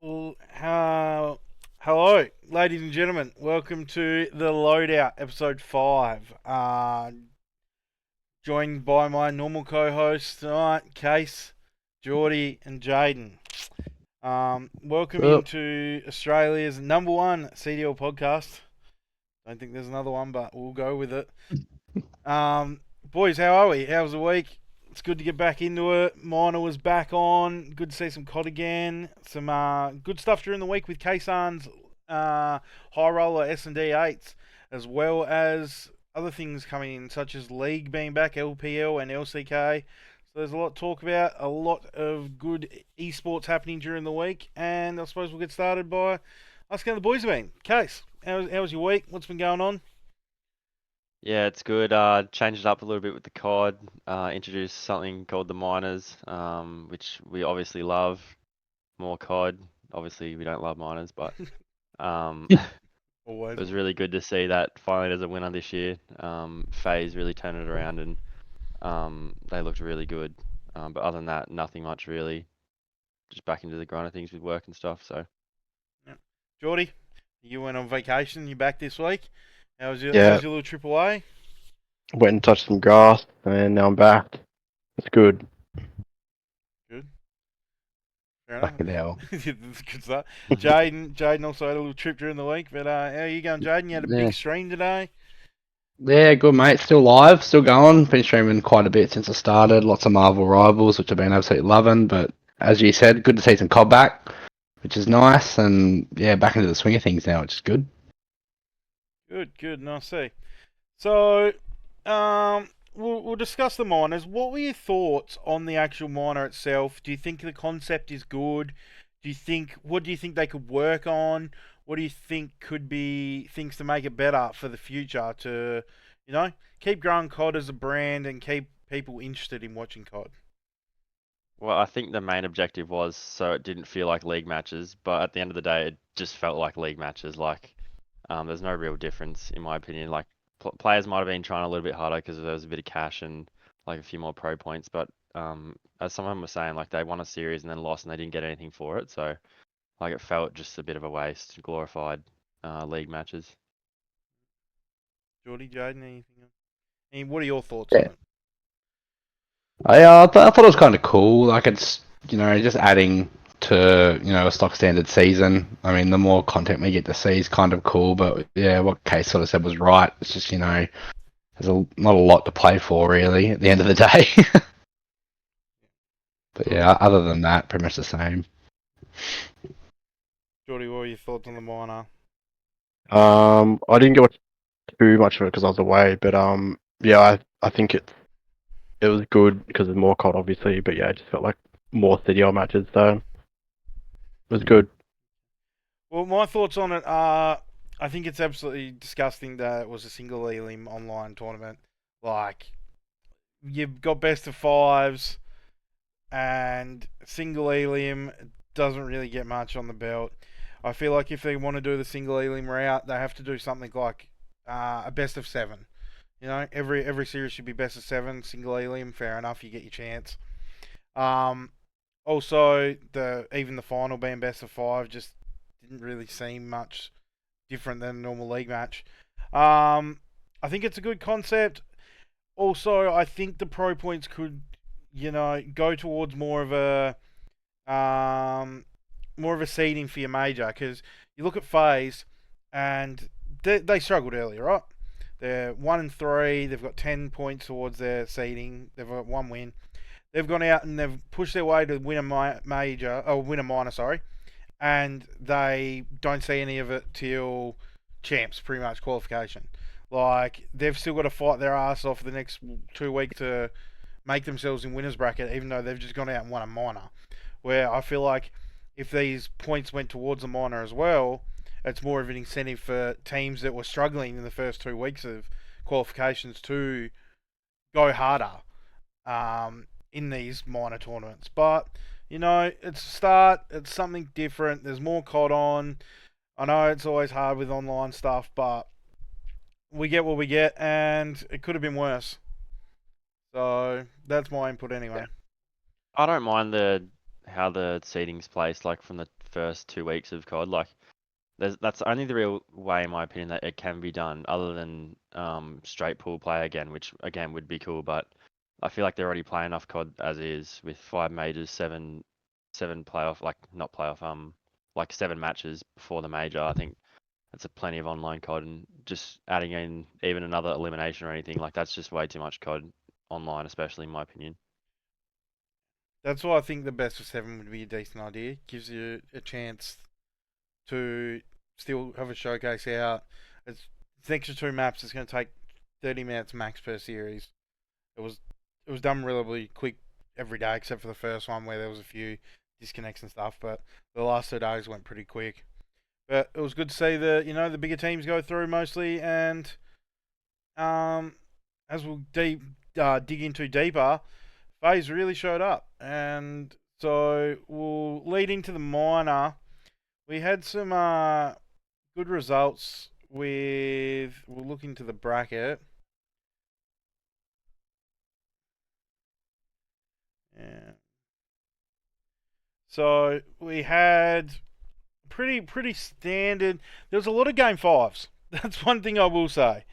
Well, hello, ladies and gentlemen. Welcome to the Loadout, episode 5. Joined by my normal co-hosts tonight, Case, Jordie, and Jayden. Welcome Well, into Australia's number one CDL podcast. Don't think there's another one, but we'll go with it. Boys, how are we? How was the week? It's good to get back into it. Minor was back on. Good to see some COD again. Some good stuff during the week with Ksan's high roller S&D 8s, as well as other things coming in, such as League being back, LPL and LCK. So there's a lot to talk about, a lot of good esports happening during the week, and I suppose we'll get started by asking how the boys have been. Case, how was your week? What's been going on? yeah, it's good. Changed it up a little bit with the COD. Introduced something called the miners, which we obviously love. More COD. Obviously, we don't love miners, but it Always. was really good to see that finally there's a winner this year. FaZe really turned it around, and they looked really good. But other than that, nothing much really. Just back into the grind of things with work and stuff. So Yeah. Jordie, you went on vacation. You back this week? Yeah, How's your little trip away? went and touched some grass, and now I'm back. It's good. Good. Fair enough. Fucking hell. That's good stuff. Jayden also had a little trip during the week. But how are you going, Jayden? You had a yeah, big stream today. yeah, good mate. Still live, still going. Been streaming quite a bit since I started. Lots of Marvel Rivals, which I've been absolutely loving. But as you said, good to see some COD back, which is nice. And yeah, back into the swing of things now, which is good. Good. Nice to see. So, we'll discuss the miners. What were your thoughts on the actual miner itself? Do you think the concept is good? What do you think they could work on? What do you think could be things to make it better for the future to, keep growing COD as a brand and keep people interested in watching COD? Well, I think the main objective was so it didn't feel like league matches, but at the end of the day, it just felt like league matches. There's no real difference in my opinion. Players might have been trying a little bit harder because there was a bit of cash and like a few more pro points, but as some of them were saying, like they won a series and then lost and they didn't get anything for it. So like it felt just a bit of a waste, glorified league matches. Geordie, Jaden, anything else? What are your thoughts on Yeah. it? I thought it was kind of cool. Like it's just adding to a stock standard season. I mean, the more content we get to see is kind of cool. But yeah, what Case sort of said was right. It's just there's not a lot to play for really at the end of the day. But Geordie, yeah, other than that, pretty much the same. Geordie, what are your thoughts on the miner? I didn't get too much of it because I was away, but yeah, I think it was good because it's more cold, obviously. But yeah, it just felt like more CDL matches, so it was good. Well, my thoughts on it are, I think it's absolutely disgusting that it was a single elim online tournament. Like, you've got best of fives, and single elim doesn't really get much on the belt. I feel like if they want to do the single elim route, they have to do something like a best of seven. Every series should be best of seven. Single elim, fair enough. You get your chance. Um, Also, even the final being best of five just didn't really seem much different than a normal league match. I think it's a good concept. Also, I think the pro points could, go towards more of a seeding for your major, because you look at FaZe and they struggled earlier, right? They're 1-3. They've got 10 points towards their seeding. They've got one win. They've gone out and they've pushed their way to win a major, or win a minor, sorry, and they don't see any of it till champs, pretty much qualification. Like, they've still got to fight their ass off the next 2 weeks to make themselves in winners bracket, even though they've just gone out and won a minor. Where I feel like if these points went towards a minor as well, it's more of an incentive for teams that were struggling in the first 2 weeks of qualifications to go harder in these minor tournaments. But it's a start. It's something different. There's more COD on. I know it's always hard with online stuff, but we get what we get, and it could have been worse. So that's my input anyway. I don't mind how the seeding's placed, like from the first 2 weeks of COD, like that's only the real way, in my opinion, that it can be done, other than straight pool play again, which again would be cool. But I feel like they're already playing enough COD as is with 5 majors, seven playoff, like not playoff, like 7 matches before the major. I think that's a plenty of online COD, and just adding in even another elimination or anything like that's just way too much COD online, especially in my opinion. That's why I think the best of 7 would be a decent idea. Gives you a chance to still have a showcase out. It's an extra 2 maps. It's going to take 30 minutes max per series. It was it was done relatively quick every day, except for the first one where there was a few disconnects and stuff. But the last 2 days went pretty quick. But it was good to see the bigger teams go through mostly, and as we'll dig into deeper, FaZe really showed up, and so we'll lead into the minor. We had some good results with. We'll look into the bracket. Yeah. So we had pretty standard. There was a lot of game fives. That's one thing I will say.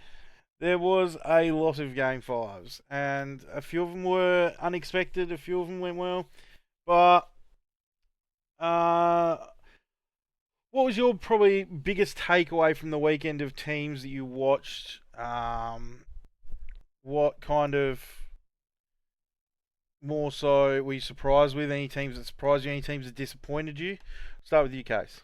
There was a lot of game fives, and a few of them were unexpected. A few of them went well, but what was your probably biggest takeaway from the weekend of teams that you watched? What kind of more so were you surprised with? Any teams that surprised you? Any teams that disappointed you? Start with you, Case.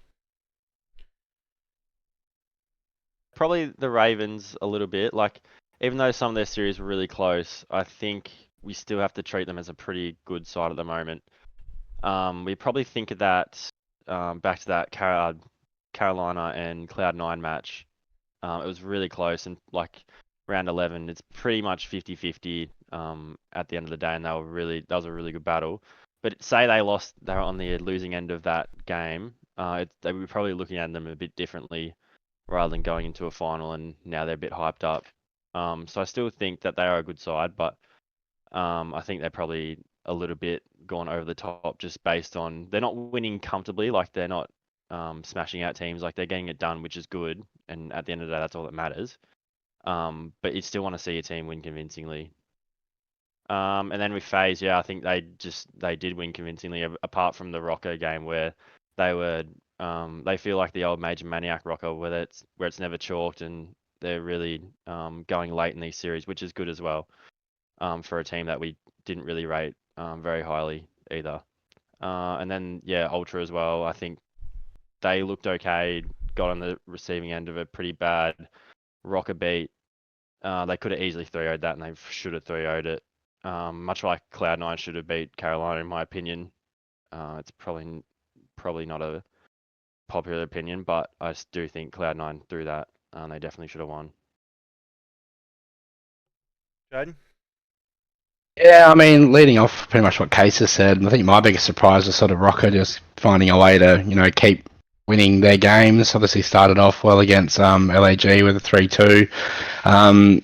Probably the Ravens a little bit. Like, even though some of their series were really close, I think we still have to treat them as a pretty good side at the moment. We probably think of that back to that Carolina and Cloud9 match. It was really close, and like round 11, it's pretty much 50-50 at the end of the day, and that was a really good battle. But say they lost, they were on the losing end of that game, they would be probably looking at them a bit differently rather than going into a final, and now they're a bit hyped up. So I still think that they are a good side, but I think they're probably a little bit gone over the top just based on they're not winning comfortably, like they're not smashing out teams, like they're getting it done, which is good. And at the end of the day, that's all that matters. But you still want to see a team win convincingly. And then with FaZe, yeah, I think they did win convincingly, apart from the Rocker game where they feel like the old Major Maniac Rocker, where it's never chalked, and they're really going late in these series, which is good as well for a team that we didn't really rate very highly either. And then yeah, Ultra as well. I think they looked okay, got on the receiving end of a pretty bad Rocker beat. They could have easily 3-0'd that, and they should have 3-0'd it. Much like Cloud9 should have beat Carolina, in my opinion. It's probably not a popular opinion, but I do think Cloud9 threw that, and they definitely should have won. Jayden? Yeah, I mean, leading off pretty much what Case has said, I think my biggest surprise was sort of Rocker just finding a way to, keep winning their games. Obviously started off well against LAG with a 3-2.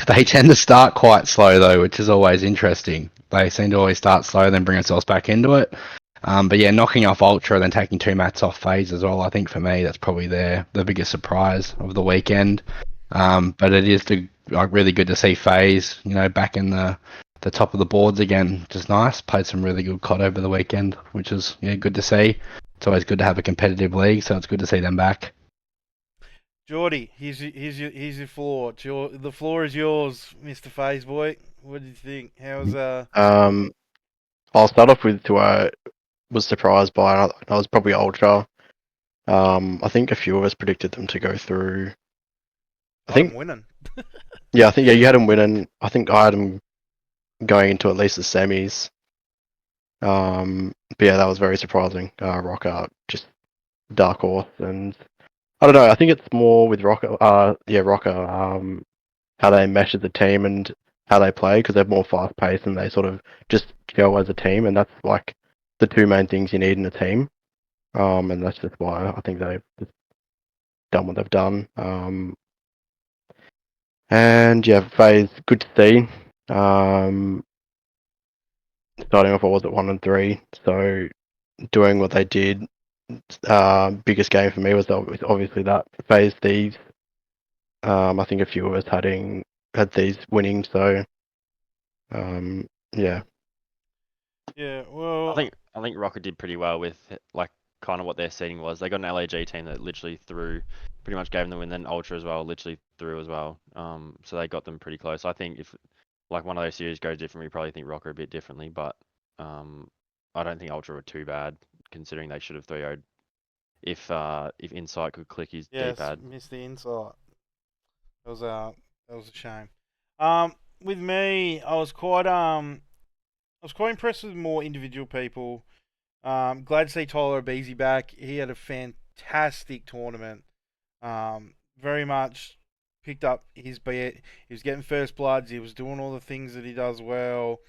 They tend to start quite slow though, which is always interesting. They seem to always start slow, then bring themselves back into it. But yeah, knocking off Ultra, then taking 2 mats off FaZe as well. I think for me, that's probably the biggest surprise of the weekend. But it is really good to see FaZe, back in the top of the boards again, which is nice. Played some really good COD over the weekend, which is good to see. It's always good to have a competitive league, so it's good to see them back. Jordie, here's your floor. The floor is yours, Mr. FaZe boy. What did you think? How's I'll start off with who I was surprised by. I was probably Ultra. I think a few of us predicted them to go through. I I'm think, winning. yeah, you had them winning. I think I had them going into at least the semis. But yeah, that was very surprising. Rocker, just dark horse, and I don't know. I think it's more with Rocker. Rocker. How they mesh as a team and how they play, because they're more fast paced and they sort of just gel as a team, and that's like the 2 main things you need in a team. And that's just why I think they've just done what they've done. And yeah, FaZe, good to see. starting off I was at 1-3, so doing what they did, biggest game for me was obviously that phase thieves. I think a few of us had these winning, so yeah. Yeah, I well, think Rocket did pretty well with like kind of what their seeding was. They got an LAG team that literally threw, pretty much gave them the win. Then Ultra as well, literally threw as well. So they got them pretty close. I think if like one of those series goes different, we probably think Rocket a bit differently, but I don't think Ultra were too bad considering they should have 3-0'd if Insight could click his yes, D-pad. missed the insight. That was a shame. With me, I was quite impressed with more individual people. Glad to see Tyler Beasy back. He had a fantastic tournament. Very much picked up his beat. He was getting first bloods. He was doing all the things that he does well.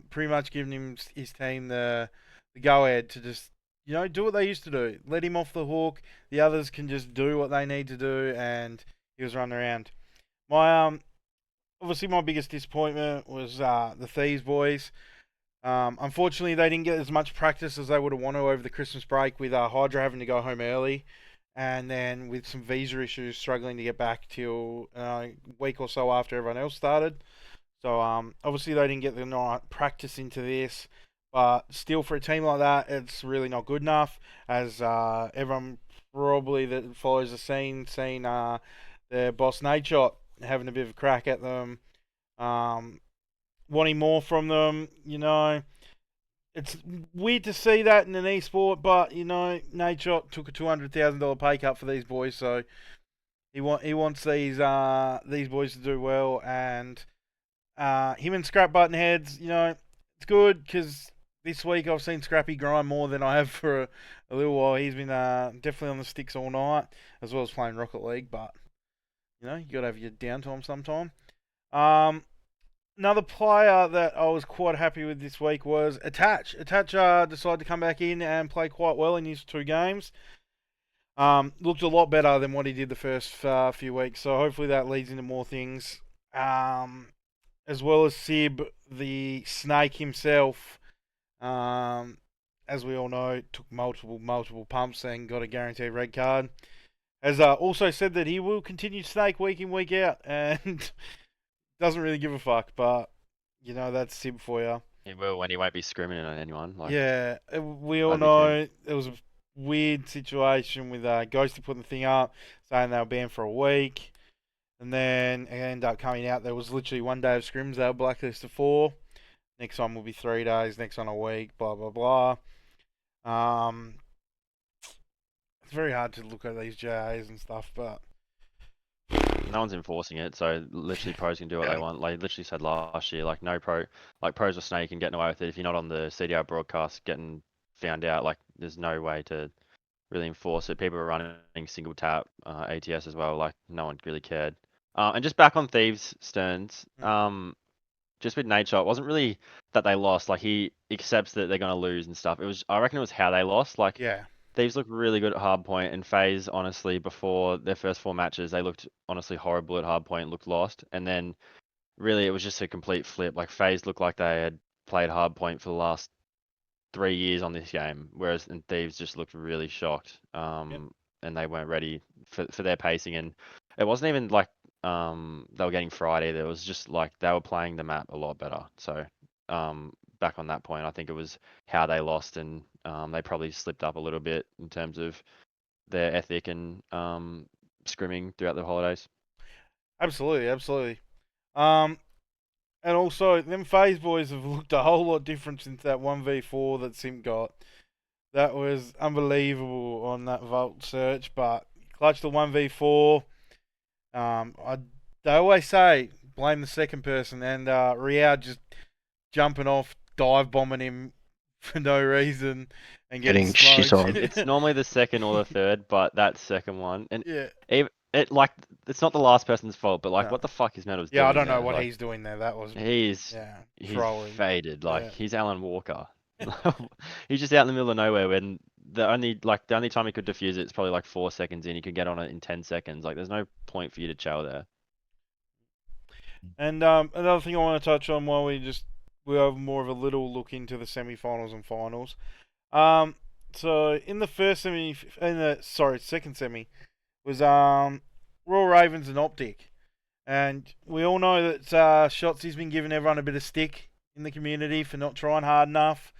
Pretty much giving his team the go ahead to just do what they used to do. Let him off the hook. The others can just do what they need to do, and he was running around. My obviously my biggest disappointment was the Thieves boys. Unfortunately, they didn't get as much practice as they would have wanted over the Christmas break, with Hydra having to go home early, and then with some visa issues, struggling to get back till a week or so after everyone else started. So obviously they didn't get the night practice into this, but still for a team like that, it's really not good enough. As everyone probably that follows the scene seen their boss Nadeshot having a bit of a crack at them, wanting more from them. It's weird to see that in an esport, but Nadeshot took a $200,000 pay cut for these boys, so he wants these boys to do well. And him and Scrap button heads, it's good because this week I've seen Scrappy grind more than I have for a little while. He's been definitely on the sticks all night, as well as playing Rocket League, but you gotta have your downtime sometime. Another player that I was quite happy with this week was Attach. Attach decided to come back in and play quite well in his 2 games. Looked a lot better than what he did the first few weeks, so hopefully that leads into more things. As well as Sib, the snake himself, as we all know, took multiple pumps and got a guaranteed red card. Has also said that he will continue Snake week in, week out, and doesn't really give a fuck, but that's Sib for you. He will when he won't be screaming at anyone. Like, Yeah, we all glad we can. know it was a weird situation with Ghosty putting the thing up, saying they were banned for a week. And then it ended up coming out there was literally 1 day of scrims. They were blacklisted for. Next one will be 3 days. Next one a week. Blah blah blah. It's very hard to look at these JAs and stuff, but No one's enforcing it, so literally pros can do what they want. Like literally said last year, like no pro, like pros were snake and getting away with it. If you're not on the CDL broadcast, getting found out, like there's no way to really enforce it. People were running single tap ATS as well, like no one really cared. And just back on Thieves Stearns, just with Nate Shot, it wasn't really that they lost. Like he accepts that they're gonna lose and stuff. I reckon it was how they lost. Like yeah, Thieves looked really good at hardpoint, and FaZe, honestly, before their first 4 matches, they looked honestly horrible at hardpoint, looked lost. And then really it was just a complete flip. Like FaZe looked like they had played hardpoint for the last 3 years on this game, whereas and Thieves just looked really shocked. And they weren't ready for their pacing. And it wasn't even like they were getting fried either. It was just like they were playing the map a lot better. So back on that point, I think it was how they lost, and they probably slipped up a little bit in terms of their ethic and scrimming throughout the holidays. absolutely. And also them FaZe boys have looked a whole lot different since that 1v4 that Sim got. That was unbelievable on that Vault search, but clutch the 1v4. They always say blame the second person, and Riao just jumping off, dive bombing him for no reason and getting Getting shit smoked. on. It's normally the second or the third, but that second one, and Yeah, it like it's not the last person's fault, but like no. what the fuck is Meadows Yeah, I doing don't know there? what Like he's doing there. That was he's trolling. faded. Like Yeah. he's Alan Walker. He's just out in the middle of nowhere when the only time he could defuse it's probably like 4 seconds in. He could get on it in 10 seconds. Like there's no point for you to chow there. And another thing I want to touch on while we just we'll have more of a little look into the semi-finals and finals. So in the second semi was Royal Ravens and Optic, and we all know that Shotzi's been giving everyone a bit of stick in the community for not trying hard enough,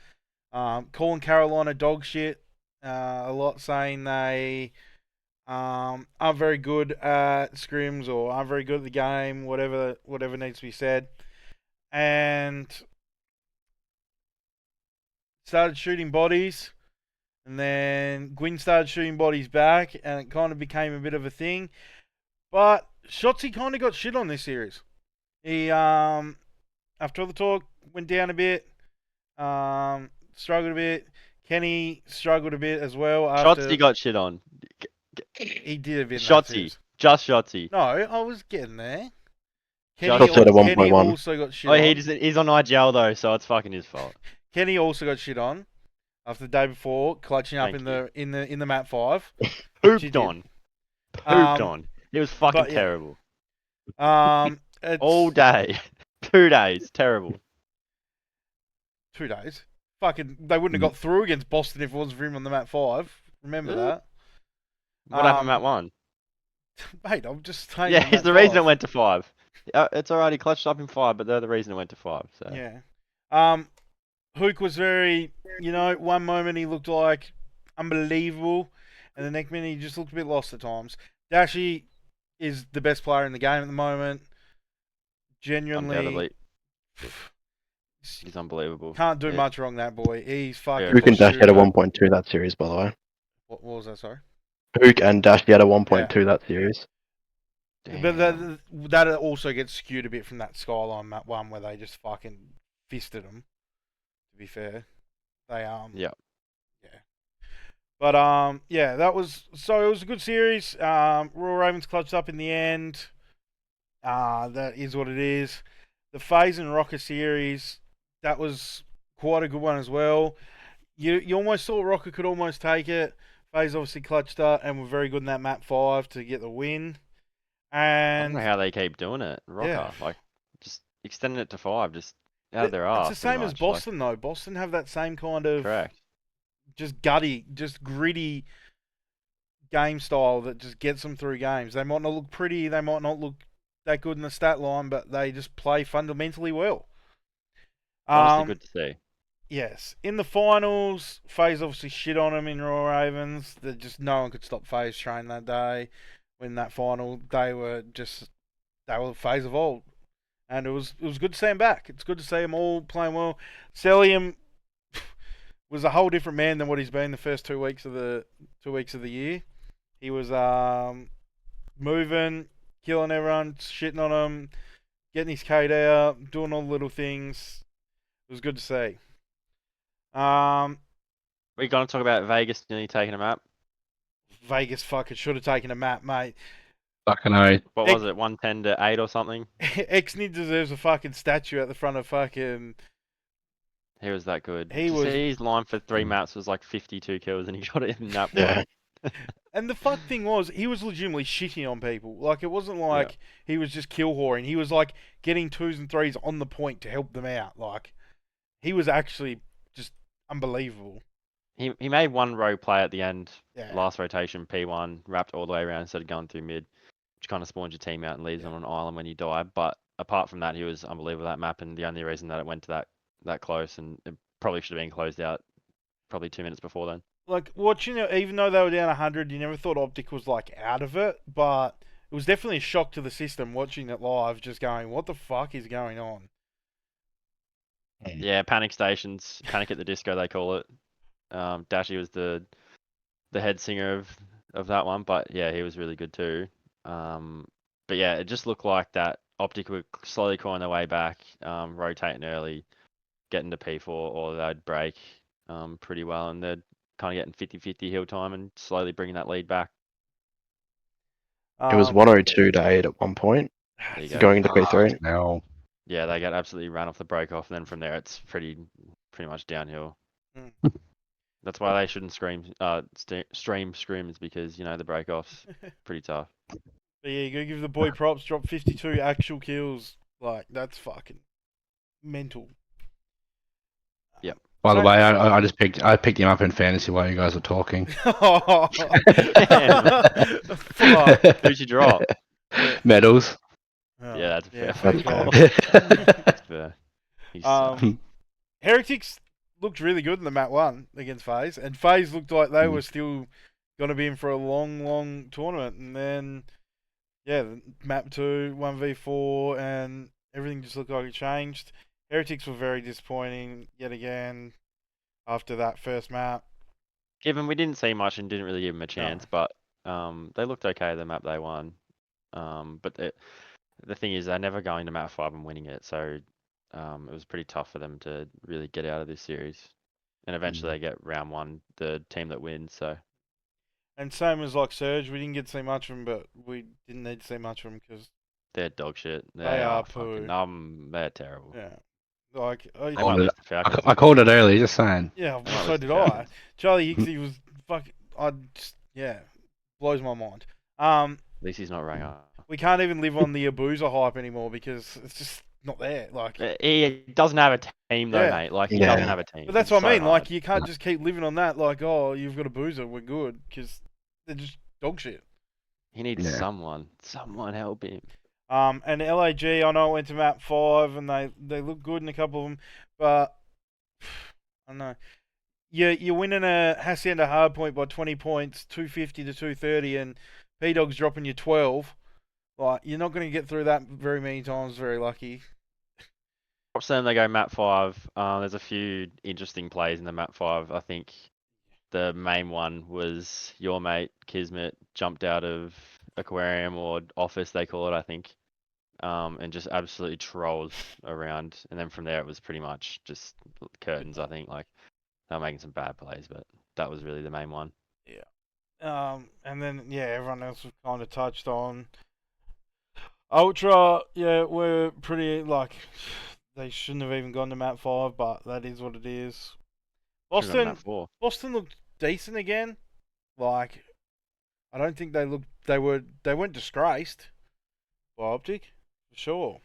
calling Carolina dog shit a lot, saying they aren't very good at scrims or aren't very good at the game, whatever needs to be said, and started shooting bodies. And then Gwyn started shooting bodies back, and it kind of became a bit of a thing. But Shotzi kind of got shit on this series. He, after all the talk, went down a bit, struggled a bit. Kenny struggled a bit as well. Shotzi got shit on. He did a bit in that Shotzi. series. Just Shotzi. No, I was getting there. Shotzi had a Kenny 1.1. also got shit Oh, on. he's on IGL though, so it's fucking his fault. Kenny also got shit on after the day before, clutching up Thank in the map 5. Pooped on. Pooped on. It was fucking but yeah. terrible. It's All day. 2 days. Terrible. 2 days. Fucking, they wouldn't have got through against Boston if it wasn't for him on the map 5. Remember that? What happened at 1? Mate, I'm just saying. Yeah, he's the reason it went to 5. It's alright, he clutched up in 5, but they're the reason it went to 5. So. Yeah. Hook was very, one moment he looked like unbelievable, and the next minute he just looked a bit lost at times. Dashy is the best player in the game at the moment. Genuinely. Undoubtedly. He's unbelievable. Can't do much wrong, that boy. He's fucking. Hook and Dash had a shooter. 1.2 that series, by the way. What was that, sorry? Hook and Dash had a 1.2 that series. But that also gets skewed a bit from that Skyline map 1 where they just fucking fisted them. To be fair, they Yeah. But that was so. It was a good series. Royal Ravens clutched up in the end. That is what it is. The FaZe and Rocker series, that was quite a good one as well. You almost thought Rocker could almost take it. FaZe obviously clutched up and were very good in that map 5 to get the win. I don't And know how they keep doing it. Rocker, Yeah. like just extending it to 5, just out of their ass. it's the same as Boston though. Boston have that same kind of Correct. just gutty, just gritty game style that just gets them through games. They might not look pretty, they might not look that good in the stat line, but they just play fundamentally well. Honestly, good to see. Yes. In the finals, FaZe obviously shit on them in Royal Ravens. That just no one could stop FaZe train that day. When that final, they were FaZe of old. And it was good to see him back. It's good to see them all playing well. Celium was a whole different man than what he's been the first 2 weeks of the year. He was moving, killing everyone, shitting on him, getting his K'd out, doing all the little things. It was good to see. We're gonna talk about Vegas nearly taking a map. Vegas fucking should have taken a map, mate. Fucking oath. What was it, 110 to 8 or something? Exnid deserves a fucking statue at the front of fucking. He was that good. Was. His line for 3 maps was like 52 kills, and he got it in that Yeah. And the fuck thing was, he was legitimately shitting on people. Like, it wasn't like he was just kill whoring. He was like getting 2s and 3s on the point to help them out. Like, he was actually just unbelievable. He made one row play at the end, Yeah. last rotation, P1, wrapped all the way around instead of going through mid, which kind of spawns your team out and leaves them on an island when you die. But apart from that, he was unbelievable that map, and the only reason that it went to that close, and it probably should have been closed out probably 2 minutes before then. Like, watching it, even though they were down 100, you never thought Optic was, like, out of it, but it was definitely a shock to the system watching it live, just going, what the fuck is going on? Yeah, panic stations, Panic at the Disco, they call it. Dashy was the head singer of that one, but yeah, he was really good too. But yeah, it just looked like that Optic were slowly clawing their way back, rotating early, getting to P4, or they'd break pretty well, and they'd kind of getting 50-50 heal time and slowly bringing that lead back. It was 102 to 8 at one point, There you go. going into P3. No. Yeah, they got absolutely ran off the break off, and then from there it's pretty much downhill. Mm. That's why they shouldn't stream scrims, because the break off's pretty tough. But yeah, you gotta give the boy props, drop 52 actual kills. Like, that's fucking mental. By the So- way, I picked him up in fantasy while you guys were talking. Fuck. Who'd you drop? Medals. Oh, Yeah, that's a fair fair call. call. That's fair. He sucks. Heretics looked really good in the map 1 against FaZe, and FaZe looked like they Mm. were still going to be in for a long, long tournament. And then, yeah, map 2, 1v4, and everything just looked like it changed. Heretics were very disappointing yet again after that first map. Given we didn't see much and didn't really give them a chance, but they looked okay the map they won. But the thing is, they're never going to map 5 and winning it, so it was pretty tough for them to really get out of this series. And eventually they get round 1, the team that wins. So And same as like Surge, we didn't get to see much of them, but we didn't need to see much of them because, they're dog shit. They are fucking poo. they're terrible. yeah. Like, They Called might it- lose the Falcons. I called it earlier, just saying. yeah, Might so lose did the I. Falcons. Charlie Higgsy was blows my mind. At least he's not rang up. We can't even live on the Abuza hype anymore because it's just not there. Like, He doesn't have a team though, Yeah. mate. Like he Yeah. doesn't have a team. but that's It's what I so mean. Like, hard. you can't just keep living on that. Like, oh, you've got Abuza, we're good, because they're just dog shit. He needs Yeah. someone help him. And LAG, I know it went to map 5 and they look good in a couple of them, but I don't know. You're winning a Hacienda hardpoint by 20 points, 250 to 230, and P-Dog's dropping you 12. Like, you're not going to get through that very many times, very lucky. Props to them, they go map 5. There's a few interesting plays in the map 5. I think the main one was your mate Kismet jumped out of aquarium or office they call it, I think, and just absolutely trolled around. And then from there it was pretty much just curtains. I think like they were making some bad plays, but that was really the main one. And then, yeah, everyone else was kind of touched on. Ultra, yeah, we're pretty, like, they shouldn't have even gone to map 5, but that is what it is. Should've gone map Boston, 4. Boston looked decent again. Like, I don't think they weren't disgraced by Optic, for sure.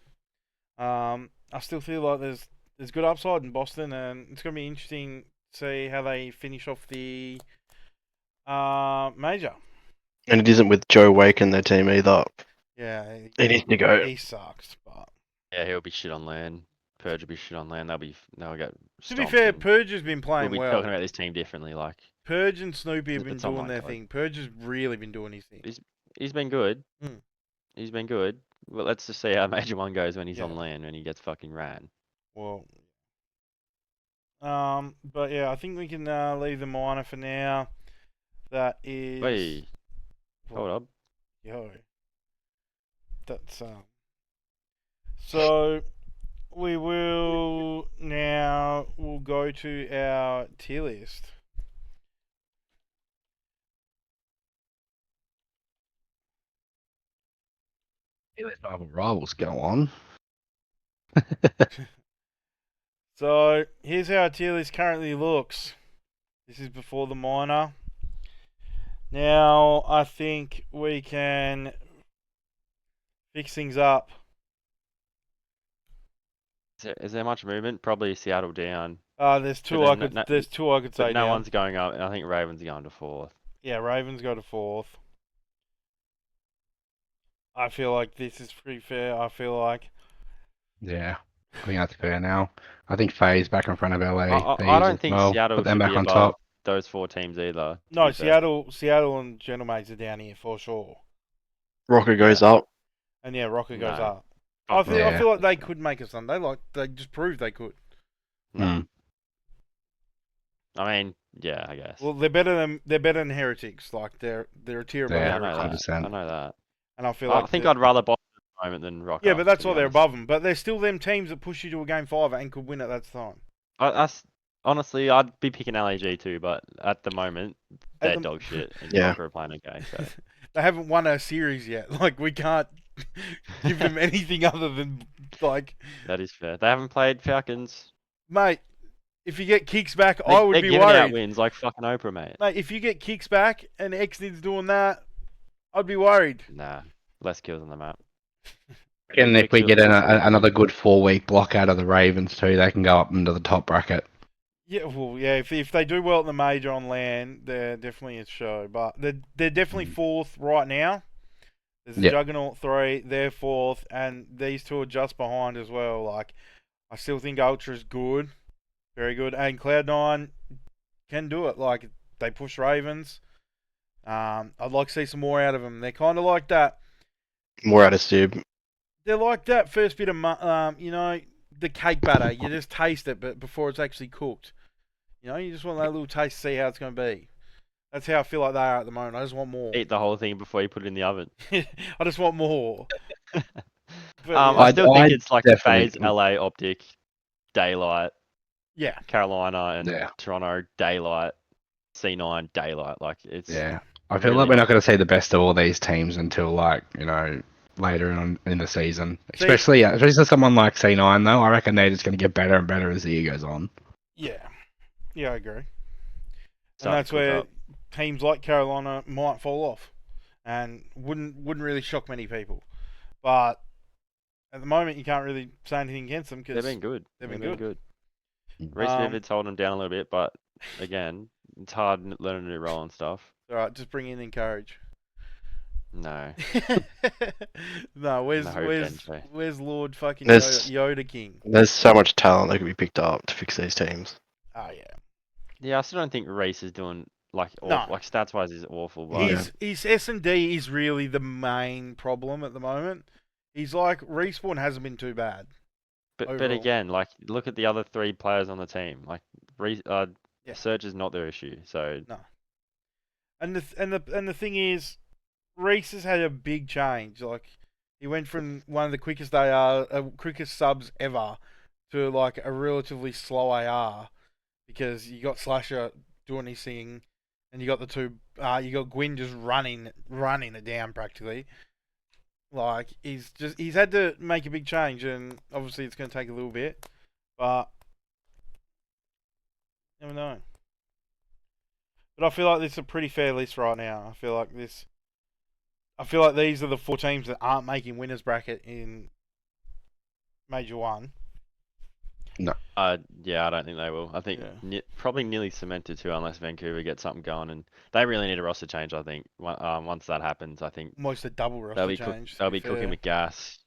I still feel like there's good upside in Boston, and it's gonna be interesting to see how they finish off the major. And it isn't with Joe Wake in their team either. Yeah, He needs to go. he sucks, but Yeah, he'll be shit on land. Purge will be shit on land. They'll get. to be stomped fair, and Purge has been we'll playing be well. talking about this team differently. Like Purge and Snoopy have been It's on doing my their code. thing. Purge has really been doing his thing. he's been good. Mm. He's been good. Well, let's just see how Major 1 goes when he's Yeah. on land, when he gets fucking ran. Well, but yeah, I think we can leave the minor for now. That is. Wait, what? hold up. Yo. That's So we will now. We'll go to our tier list. Rivals go on. So here's how our tier list currently looks. This is before the minor. Now I think we can fix things up. Is there much movement? Probably Seattle down. There's two But I then could. no- There's two I could say But no down. one's going up. I think Ravens going to 4th. Yeah, Ravens go to 4th. I feel like this is pretty fair. I feel like. Yeah, I think that's fair now. I think FaZe back in front of LA. I Thieves don't as think well. Seattle Put them should back be on above top. those 4 teams either. to No, be fair. Seattle and Gentlemates are down here for sure. Rocker goes up. And yeah, Rocker goes No. up. I Fuck feel no. I feel like they could make us some. They just proved they could. Mm. I mean, yeah, I guess. Well, they're better than Heretics. Like they're a tier above Yeah, I know Heretics. that. 100%. I know that. And I feel I like think they're- I'd rather Boston at the moment than Rock. Yeah, but that's why they're above them. But they're still them teams that push you to a game 5 and could win at that time. Honestly, I'd be picking LAG too, but at the moment, At they're the- dog shit. And Yeah. Rocker are playing okay, so. They haven't won a series yet. Like we can't give them anything other than like, That is fair. They haven't played Falcons. mate. If you get kicks back, They, I would they're be giving out worried. wins like fucking Oprah, mate. Mate, if you get kicks back and Xnid's doing that, I'd be worried. Nah, less kills on the map. And if we Big get deal. another good 4-week block out of the Ravens too, they can go up into the top bracket. Yeah, well, yeah. If they do well at the major on land, they're definitely a show. But they're definitely fourth right now. There's a Yeah. Juggernaut 3, they're fourth, and these two are just behind as well. Like, I still think Ultra's good, very good, and Cloud9 can do it. Like, they push Ravens. I'd like to see some more out of them. They're kind of like that. More out of Sib. They're like that first bit of, the cake batter. You just taste it, but before it's actually cooked. You just want that little taste to see how it's going to be. That's how I feel like they are at the moment. I just want more. Eat the whole thing before you put it in the oven. I just want more. But, I still think I it's like definitely FaZe, LA, Optic, Daylight, yeah. Carolina, and Yeah. Toronto, Daylight, C9, Daylight. Like it's Yeah. I feel really like we're not not. going to see the best of all these teams until later in the season. See- Especially someone like C9 though. I reckon they're just going to get better and better as the year goes on. Yeah. Yeah, I agree. And Start to that's cook where up. teams like Carolina might fall off, and wouldn't really shock many people. But at the moment, you can't really say anything against them They've because been good. they've They've been been good. Mm. Reese Um, Vivid's holding them down a little bit, but again, it's hard learning a new role and stuff. all right, just bring in Encourage. No. No, No, Genji. where's Lord fucking There's- Yoda King? There's so much talent that could be picked up to fix these teams. Oh yeah, Yeah, I still don't think Reese is doing like No. awful. Like stats wise, is awful. But his S&D is really the main problem at the moment. He's like Respawn hasn't been too bad. but overall. again, like look at the other three players on the team. Like Yeah. Surge is not their issue. So And the thing is, Reese has had a big change. Like he went from one of the quickest quickest subs ever to like a relatively slow AR because you got Slasher doing his thing, and you got the two. You got Gwyn just running it down practically. Like he's had to make a big change, and obviously it's going to take a little bit, but never know. But I feel like this is a pretty fair list right now. I feel like these are the 4 teams that aren't making winners bracket in Major 1. yeah, I don't think they will. I think Yeah. probably nearly cemented too, unless Vancouver gets something going, and they really need a roster change. I think once that happens, I think Almost a double roster they'll be change. to they'll be be cooking fair. with gas.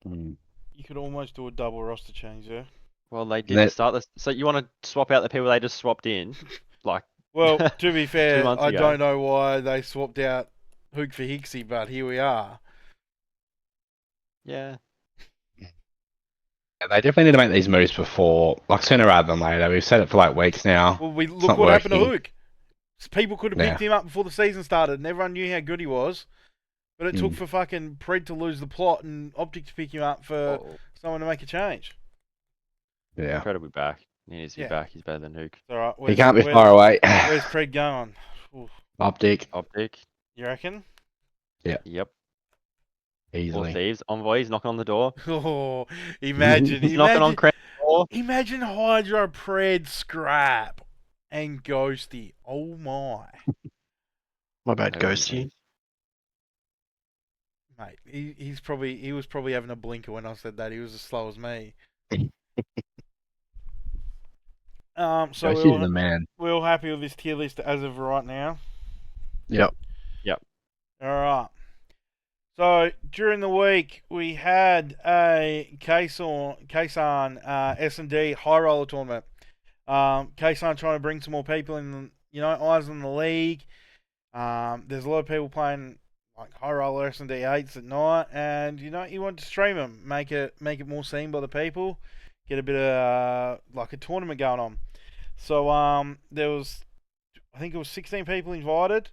Mm. You could almost do a double roster change there. Well, they did That- to start this. So you want to swap out the people they just swapped in, like Well, to be fair, months I ago. don't know why they swapped out Hook for Hixie, but here we are. yeah. Yeah, they definitely need to make these moves before, like sooner rather than later. We've said it for like weeks now. Well, we not look what happened to working. Hook. People could have picked him up before the season started, and everyone knew how good he was. But it took for fucking Pred to lose the plot and Optic to pick him up for someone to make a change. Yeah. Pred will be back. He needs to Yeah. be back. He's better than Hook. It's all right. He can't be far away. Where's Pred going? Oof. Optic, Optic. You reckon? Yep. Or easily. Thieves. Envoys knocking on the door. Oh, imagine. He's knocking on Craig's door. Imagine Hydra, Pred, Scrap, and Ghosty. Oh my. My bad, No, Ghosty. Mate, he was probably having a blinker when I said that. He was as slow as me. So Ghosty's the man. we're all happy with this tier list as of right now. Yep. All right. So during the week we had a Kasan S&D high roller tournament. Kasan trying to bring some more people in, eyes on the league. There's a lot of people playing like high roller S&D 8s at night, and you want to stream them, make it more seen by the people, get a bit of like a tournament going on. So there was, I think it was 16 people invited,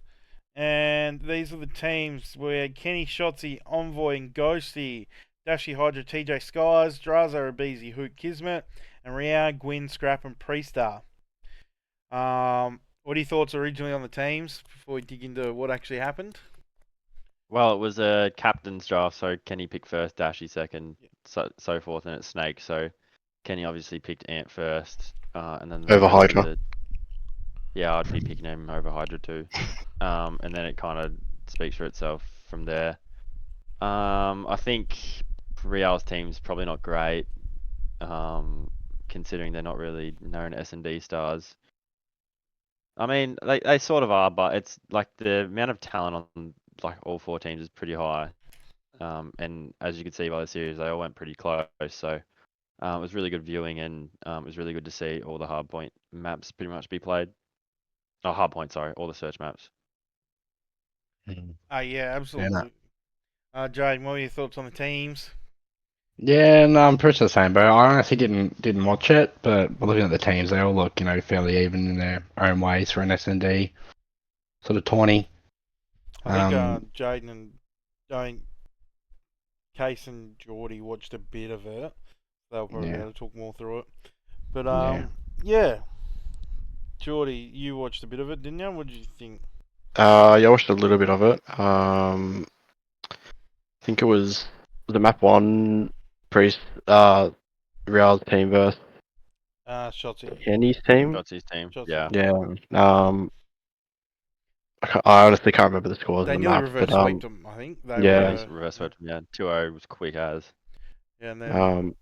and these are the teams. We had Kenny, Shotzi, Envoy, and Ghosty, Dashi, Hydra, TJ Skies, Drazo, Abizi, Hoot, Kismet, and Riao, Gwyn, Scrap, and Preestar. What are your thoughts originally on the teams before we dig into what actually happened? Well, it was a captain's draft, so Kenny picked first, Dashy second, so forth, and it's Snake. So Kenny obviously picked Ant first, and then Over Hydra. Yeah, I'd be picking him over Hydra too. And then it kind of speaks for itself from there. I think Real's team's probably not great. considering they're not really known S&D stars. I mean, they sort of are, but it's like the amount of talent on like all 4 teams is pretty high. And as you can see by the series, they all went pretty close. So it was really good viewing, and it was really good to see all the hardpoint maps pretty much be played. Oh, hardpoint, sorry, all the search maps. Yeah, absolutely. Jayden, what were your thoughts on the teams? Yeah, no, I'm pretty much the same, but I honestly didn't watch it. But looking at the teams, they all look, fairly even in their own ways for an S&D sort of 20. I think Um, Jayden and I think Case and Jordie watched a bit of it. They'll probably be Yeah. able to talk more through it. But Yeah. yeah. Jordie, you watched a bit of it, didn't you? What did you think? Yeah, I watched a little bit of it. I think it was the map 1 Priest Real's team versus Shotzi. Kenny's team. Got his team. Shotzi. Yeah. Yeah. I honestly can't remember the scores They of the nearly maps, but reverse swept them, I think. They yeah. were, Reverse swept. Yeah. 2-0 was quick as. yeah, and then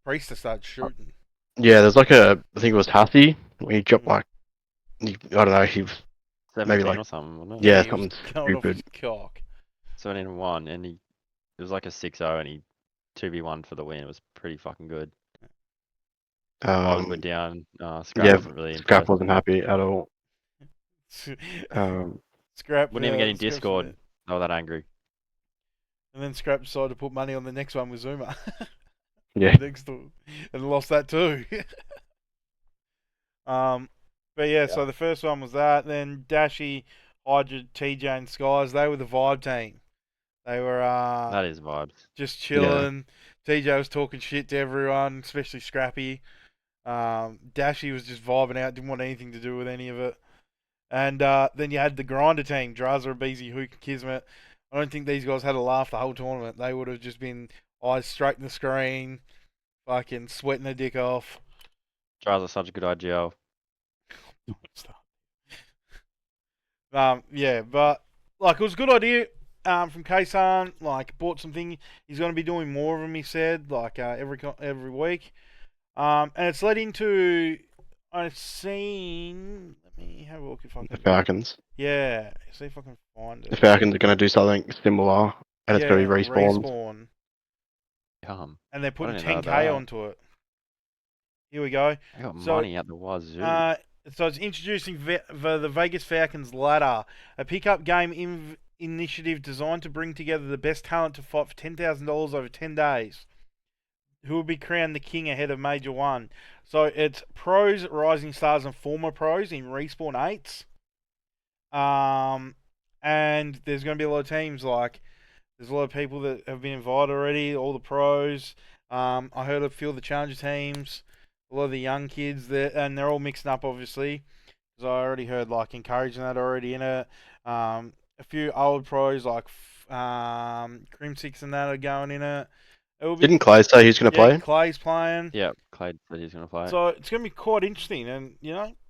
Priest started shooting. Yeah, there's like I think it was Hassie. He dropped like, I don't know, he was 17 like- or something, wasn't it? yeah, he was something going off his stupid. cock. 17-1, and it was like a 6-0, and he 2v1 for the win. It was pretty fucking good. Wild went down. Scrap yeah, wasn't really Scrap impressed. wasn't happy at all. Scrap Wouldn't even get in Scrap's Discord. in They were that angry. And then Scrap decided to put money on the next one with Zuma. Yeah. Next to, and lost that too. But yeah, so the first one was that. Then Dashy, Hydra, TJ, and Skies. They were the vibe team. They were That is vibes. just chilling. TJ was talking shit to everyone, especially Scrappy. Dashy was just vibing out, didn't want anything to do with any of it. And then you had the grinder team, Draza, Beezy, Hook, and Kismet. I don't think these guys had a laugh the whole tournament. They would have just been eyes straight in the screen, fucking sweating their dick off. Trials are such a good IGL. Yeah, but like it was a good idea from Kaysan. Like bought something. He's going to be doing more of them. He said like every week. And it's led into I've seen. Let me have a look if I The can. Falcons. Yeah, see if I can find it. The Falcons are going to do something similar, and it's going to be respawned. Respawn. Yum. And they're putting didn't know 10k that. onto it. Here we go. I got So, money at the wazoo. So it's introducing the Vegas Falcons Ladder, a pickup game initiative designed to bring together the best talent to fight for $10,000 over 10 days. Who will be crowned the king ahead of Major 1. So it's pros, rising stars, and former pros in Respawn 8s. And there's going to be a lot of teams, like, there's a lot of people that have been invited already, all the pros. I heard a few of the challenger teams, a lot of the young kids, and they're all mixed up, obviously. Because I already heard, like, Encouraging that already in it. A few old pros, like Crim6 and that are going in it. Didn't Clay say he's going to play? Clay's playing. Yeah, Clay said he's going to play. So it's going to be quite interesting, and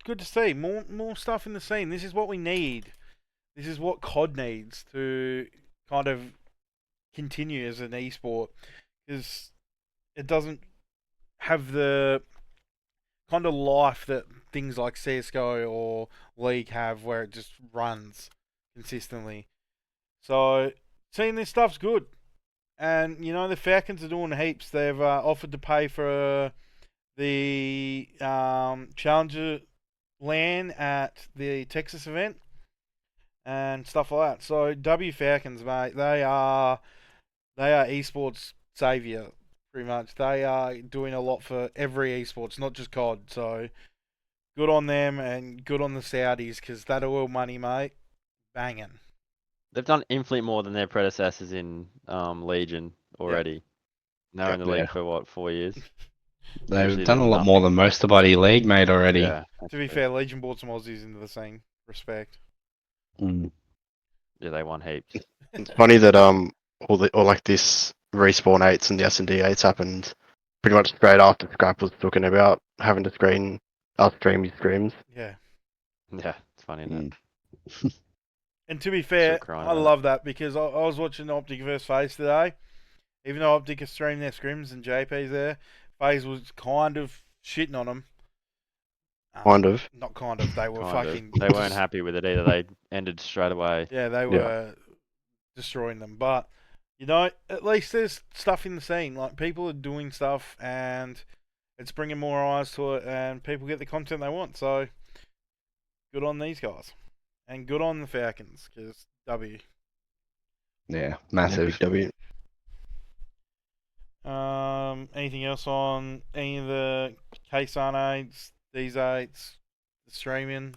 good to see more stuff in the scene. This is what we need. This is what COD needs to kind of continue as an esport, because it doesn't have the kind of life that things like CS:GO or League have, where it just runs consistently. So seeing this stuff's good. And, the Falcons are doing heaps. They've offered to pay for the Challenger LAN at the Texas event and stuff like that. So, W Falcons, mate, they are esports savior, pretty much. They are doing a lot for every esports, not just COD. So, good on them and good on the Saudis, because that oil money, mate, banging. They've done infinitely more than their predecessors in Legion already. Now in the league for what, 4 years? They've Usually done a doing lot more than most of the bloody league made already. Yeah. To be fair, Legion brought some Aussies into the scene. Respect. Yeah, they won heaps. It's funny that all like this respawn 8s and the S&D 8s happened pretty much straight after Scrap was talking about having to stream his screams. Yeah. Yeah, it's funny that. And to be fair, I love that, because I was watching Optic vs FaZe today. Even though Optic is streaming their scrims and JP's there, FaZe was kind of shitting on them. Kind of. Not kind of. They were Kind of. fucking. They weren't happy with it either. They ended straight away. Yeah, they Yeah. were destroying them. But you know, at least there's stuff in the scene. Like people are doing stuff, and it's bringing more eyes to it, and people get the content they want. So good on these guys, and good on the Falcons because W. Yeah, Yeah, massive. big W. Anything else on any of the K-Sun 8s, these 8s, the streaming?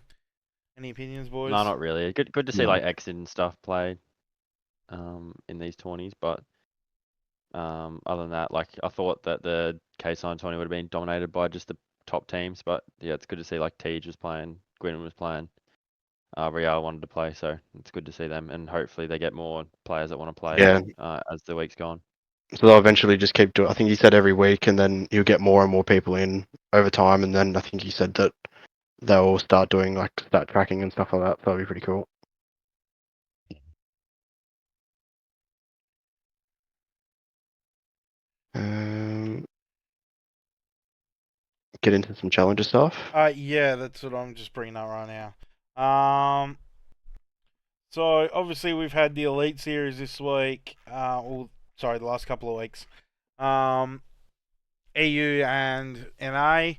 Any opinions, boys? No, not really. Good to see No. like X and stuff played in these tourneys, but other than that, like I thought that the K-Sign tourney would have been dominated by just the top teams, but yeah, it's good to see like Tej was playing, Gwynn was playing, Real wanted to play, so it's good to see them, and hopefully they get more players that want to play Yeah. as the week's gone. So they'll eventually just keep doing. I think he said every week, and then he'll get more and more people in over time, and then I think he said that they'll start doing like stat tracking and stuff like that. So that'll be pretty cool. Get into some challenger stuff. Yeah, that's what I'm just bringing up right now. So obviously we've had the Elite Series this week. The last couple of weeks. EU and NA.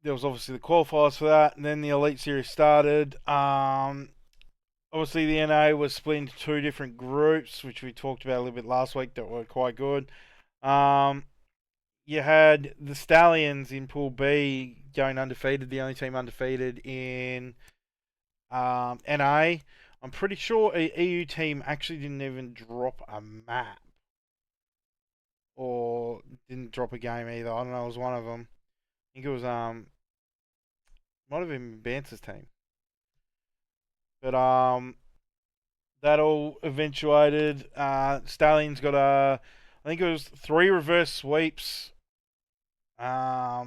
There was obviously the qualifiers for that, and then the Elite Series started. Obviously the NA was split into two different groups, which we talked about a little bit last week that were quite good. You had the Stallions in Pool B going undefeated, the only team undefeated in NA. I'm pretty sure a EU team actually didn't even drop a map. Or didn't drop a game either. I don't know, it was one of them. I think it was, might have been Bance's team. But, that all eventuated. Stallions got I think it was 3 reverse sweeps out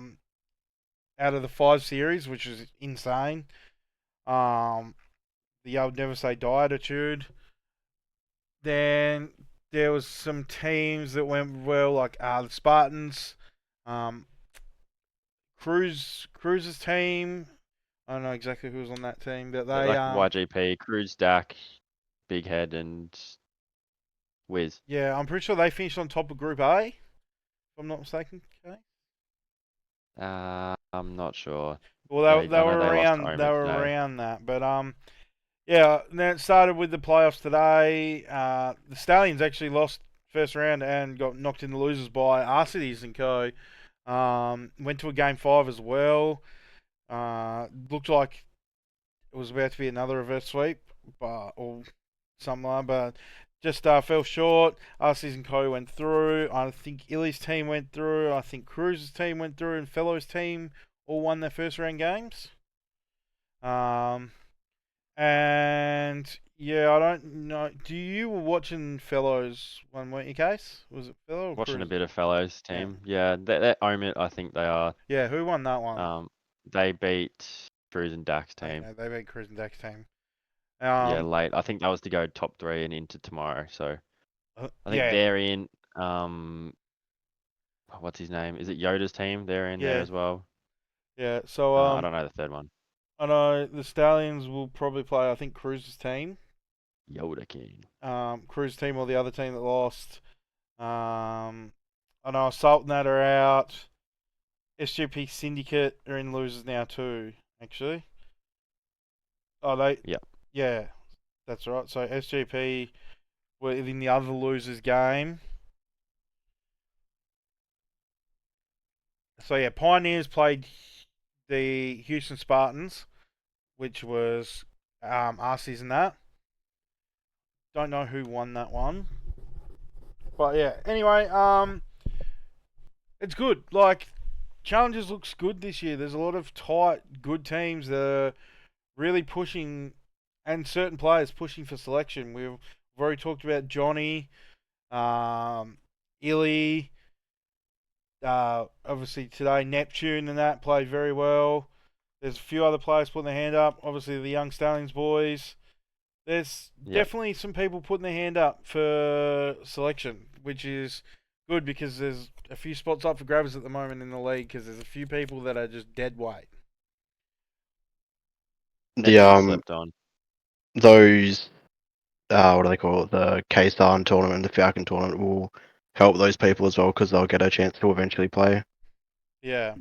of the 5 series, which is insane. The I would never say die attitude. Then there was some teams that went well, like the Spartans, Cruz's team. I don't know exactly who was on that team, but they like YGP, Cruz, Dak, Big Head, and Wiz. yeah, I'm pretty sure they finished on top of Group A, if I'm not mistaken. Okay. I'm not sure. Well, they I were know they lost to around. Omen They were today. around that, but yeah. Then it started with the playoffs today. The Stallions actually lost first round and got knocked in the losers by Arcides and Co. Went to a game 5 as well. Looked like it was about to be another reverse sweep, or something like that, but just fell short. Arcides and Co went through. I think Illy's team went through. I think Cruz's team went through, and Fellows' team all won their first round games. And yeah, I don't know. You were watching Fellows one, weren't you, Case? Was it Fellow or Watching Cruz? a bit of Fellows team. Yeah, they own it. I think they are. Yeah, who won that one? They beat Cruz and Dak's team. Okay, they beat Cruz and Dak's team. Yeah, late. I think that was to go top 3 and into tomorrow. So I think yeah, they're in. What's his name? Is it Yoda's team? They're in there Yeah. as well. yeah. So I don't know the third one. I know the Stallions will probably play. I think Cruz's team. Yoda King. Cruz's team or the other team that lost. I know Assault and that are out. SGP Syndicate are in losers now too. Actually. Oh, Yep. Yeah, that's right. So SGP were in the other losers game. So yeah, Pioneers played the Houston Spartans, which was RCs and that. Don't know who won that one. But yeah, anyway, it's good. Like, Challengers looks good this year. There's a lot of tight, good teams that are really pushing, and certain players pushing for selection. We've already talked about Johnny, Illy, obviously today Neptune and that played very well. There's a few other players putting their hand up. Obviously the Young Stallions boys. There's definitely some people putting their hand up for selection, which is good because there's a few spots up for grabs at the moment in the league because there's a few people that are just dead weight. The Slept on. those what do they call it? The K-Star tournament and the Falcon tournament will help those people as well because they'll get a chance to eventually play. Yeah.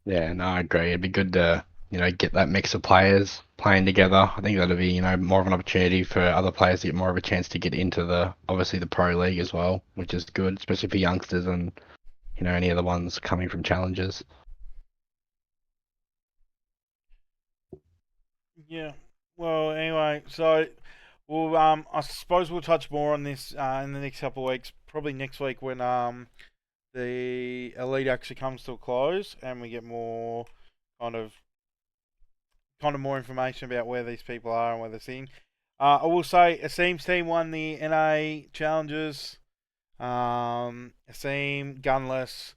Yeah, no, I agree. It'd be good to, get that mix of players playing together. I think that'd be, more of an opportunity for other players to get more of a chance to get into obviously the pro league as well, which is good, especially for youngsters and, any of the ones coming from challenges. Yeah. Well, anyway, so we'll I suppose we'll touch more on this in the next couple of weeks. Probably next week when the elite actually comes to a close and we get more kind of more information about where these people are and where they're sitting. I will say Asim's team won the NA challenges. Asim, Gunless,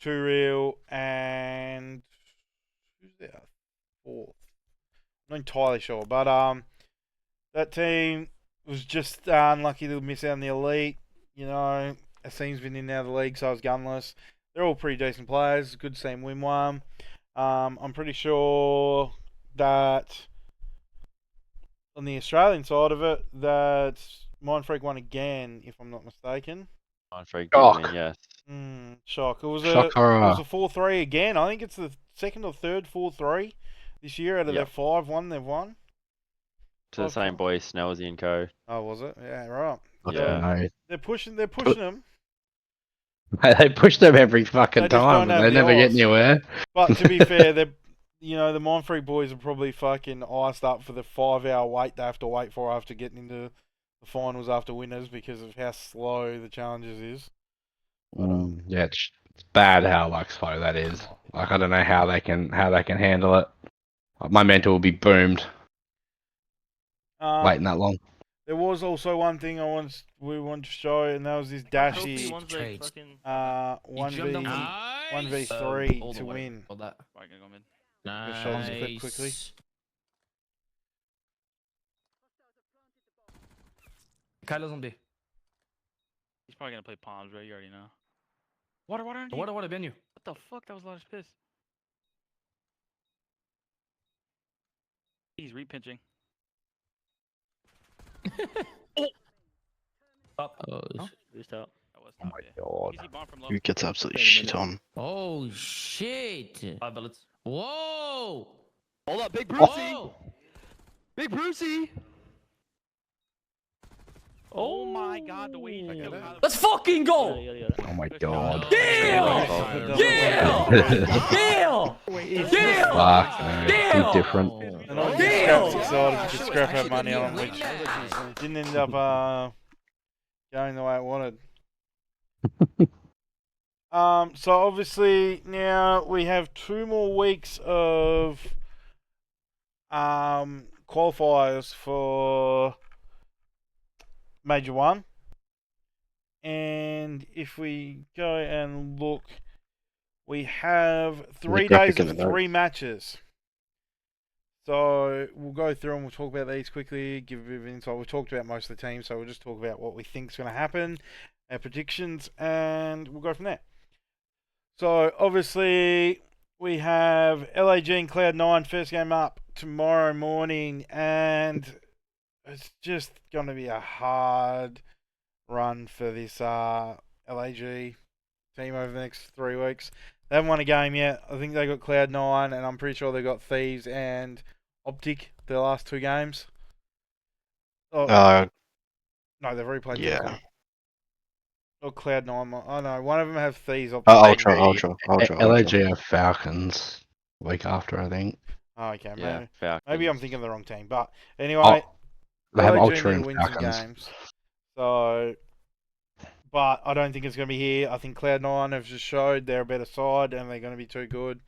Two Real, and who's there? Fourth. Not entirely sure, but that team was just unlucky to miss out on the elite. Asim's been in and out of the league, so I was Gunless. They're all pretty decent players. Good to see them win one. I'm pretty sure that on the Australian side of it, that Mindfreak won again, if I'm not mistaken. Mindfreak Shock. did win, yes. Shock. It was Shock a horror. 4-3 again. I think it's the second or third 4-3 this year out of their 5-1 they've won. To the same boy, Snellsy and co. Oh, was it? Yeah, right. I Yeah. don't know. They're pushing them. They push them every fucking They just time, don't and have they the never get odds. anywhere. But to be fair, the Mindfreak boys are probably fucking iced up for the 5-hour wait they have to wait for after getting into the finals after winners because of how slow the challenges is. But, Yeah, it's bad how slow that is. I don't know how they can handle it. My mental will be boomed waiting that long. There was also one thing we wanted to show, and that was this dashy 1v3 to win. Just show this clip quickly. Kylo's on B. He's probably gonna play palms, right? You already know. Water, Water, Ben you. What the fuck? That was a lot of piss. He's repinching. Up. Boost out. That was Oh top, my yeah. god. Easy bomb from low. Who gets absolutely Wait a shit minute. on? Oh shit! 5 bullets. Whoa! Hold up, Big Brucey! Whoa! Big Brucey! Oh my god, the way he killed Kylo. Let's fucking go! Oh my god. Yeah! Yeah! Yeah! Fuck, man. Damn! Too different. And I was Damn! excited to scrap out money on, which didn't end up going the way I wanted. So obviously now we have 2 more weeks of qualifiers for Major 1. And if we go and look, we have 3 graphic days in of the 3 notes. matches. So we'll go through and we'll talk about these quickly, give a bit of insight. We've talked about most of the teams, so we'll just talk about what we think is going to happen, our predictions, and we'll go from there. So obviously we have LAG and Cloud9 first game up tomorrow morning, and it's just going to be a hard run for this LAG team over the next 3 weeks. They haven't won a game yet. I think they got Cloud9, and I'm pretty sure they got Thieves and Optic the last 2 games. Oh, no, they've already played. Yeah. Or Cloud9. Oh no, one of them have Thieves. Optic. Ultra. LAG have Falcons week after, I think. Oh, okay, Yeah, maybe I'm thinking of the wrong team. But anyway, They have LAG Ultra need and to win some Falcons. games. So, but I don't think it's going to be here. I think Cloud9 have just showed they're a better side and they're going to be too good.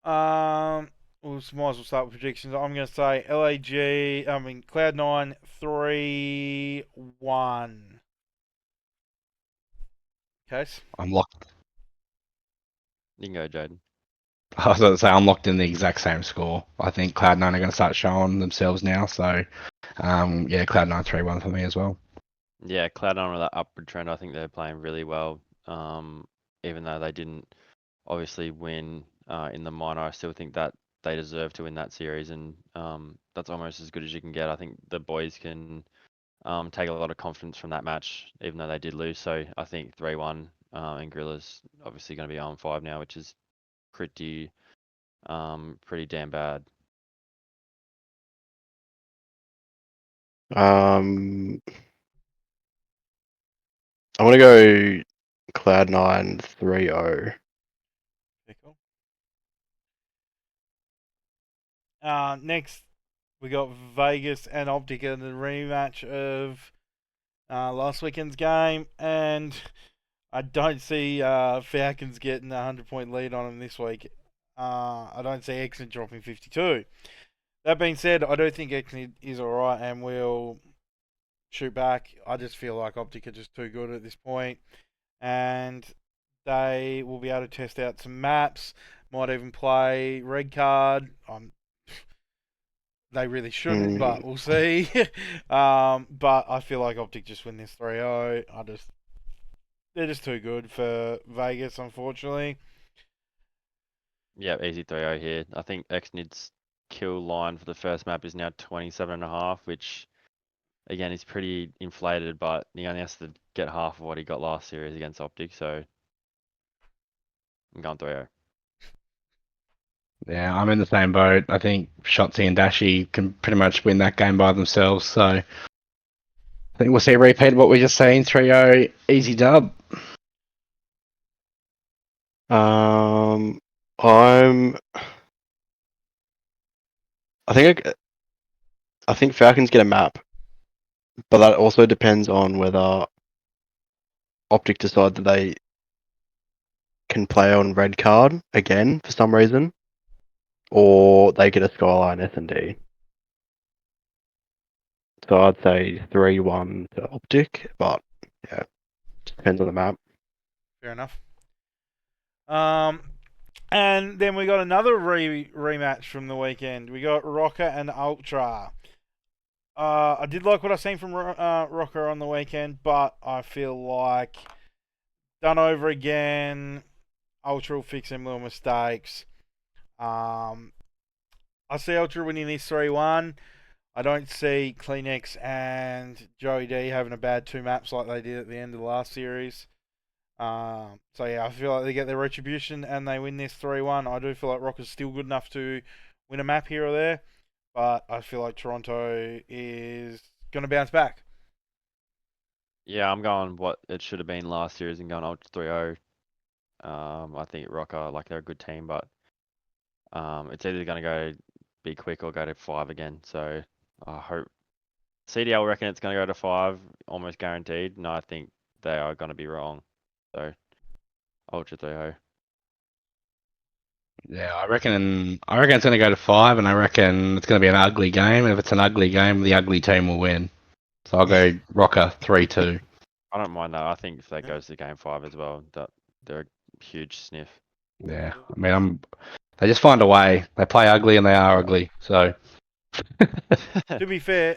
We might as well start with predictions. I'm going to say Cloud9 3-1. Case? I'm locked. You can go, Jayden. I was going to say I'm locked in the exact same score. I think Cloud9 are going to start showing themselves now. So, yeah, Cloud9 3-1 for me as well. Yeah, Cloud on with that upward trend. I think they're playing really well. Even though they didn't obviously win in the minor, I still think that they deserve to win that series, and that's almost as good as you can get. I think the boys can take a lot of confidence from that match, even though they did lose. So I think 3-1, and Gorilla's obviously going to be on 5 now, which is pretty pretty damn bad. I'm gonna go Cloud9 3-0. Okay, cool. Next, we got Vegas and Optic in the rematch of last weekend's game, and I don't see Falcons getting a 100-point lead on them this week. I don't see Exnid dropping 52. That being said, I do think Exnid is alright and will shoot back. I just feel like Optic are just too good at this point, and they will be able to test out some maps. Might even play red card. They really shouldn't, but we'll see. But I feel like Optic just win this 3-0. They're just too good for Vegas, unfortunately. Yeah, easy 3-0 here. I think Exnid's kill line for the first map is now 27.5, which again is pretty inflated, but he only has to get half of what he got last series against Optic, so I'm going 3-0. Yeah, I'm in the same boat. I think Shotzi and Dashi can pretty much win that game by themselves. So I think we'll see a repeat of what we just seen. 3-0, easy dub. I'm. I think Falcons get a map, but that also depends on whether Optic decide that they can play on red card again for some reason, or they get a Skyline S&D. So I'd say 3-1 to Optic, but yeah, just depends on the map. Fair enough. And then we got another rematch from the weekend. We got Rocker and Ultra. I did like what I seen from Rocker on the weekend, but I feel like done over again. Ultra will fix them little mistakes. I see Ultra winning this 3-1. I don't see Kleenex and Joey D having a bad 2 maps like they did at the end of the last series. So yeah, I feel like they get their retribution and they win this 3-1. I do feel like Rocker's still good enough to win a map here or there, but I feel like Toronto is going to bounce back. Yeah, I'm going what it should have been last series and going Ultra 3-0. I think Rocker, like they're a good team, but it's either going to go be quick or go to 5 again. So I hope CDL reckon it's going to go to 5, almost guaranteed. And I think they are going to be wrong. So Ultra 3-0. Yeah, I reckon it's going to go to 5, and I reckon it's going to be an ugly game. And if it's an ugly game, the ugly team will win. So I'll go Rocker 3-2. I don't mind that. I think if that goes to game 5 as well, that they're a huge sniff. Yeah, I mean, they just find a way. They play ugly and they are ugly. So To be fair,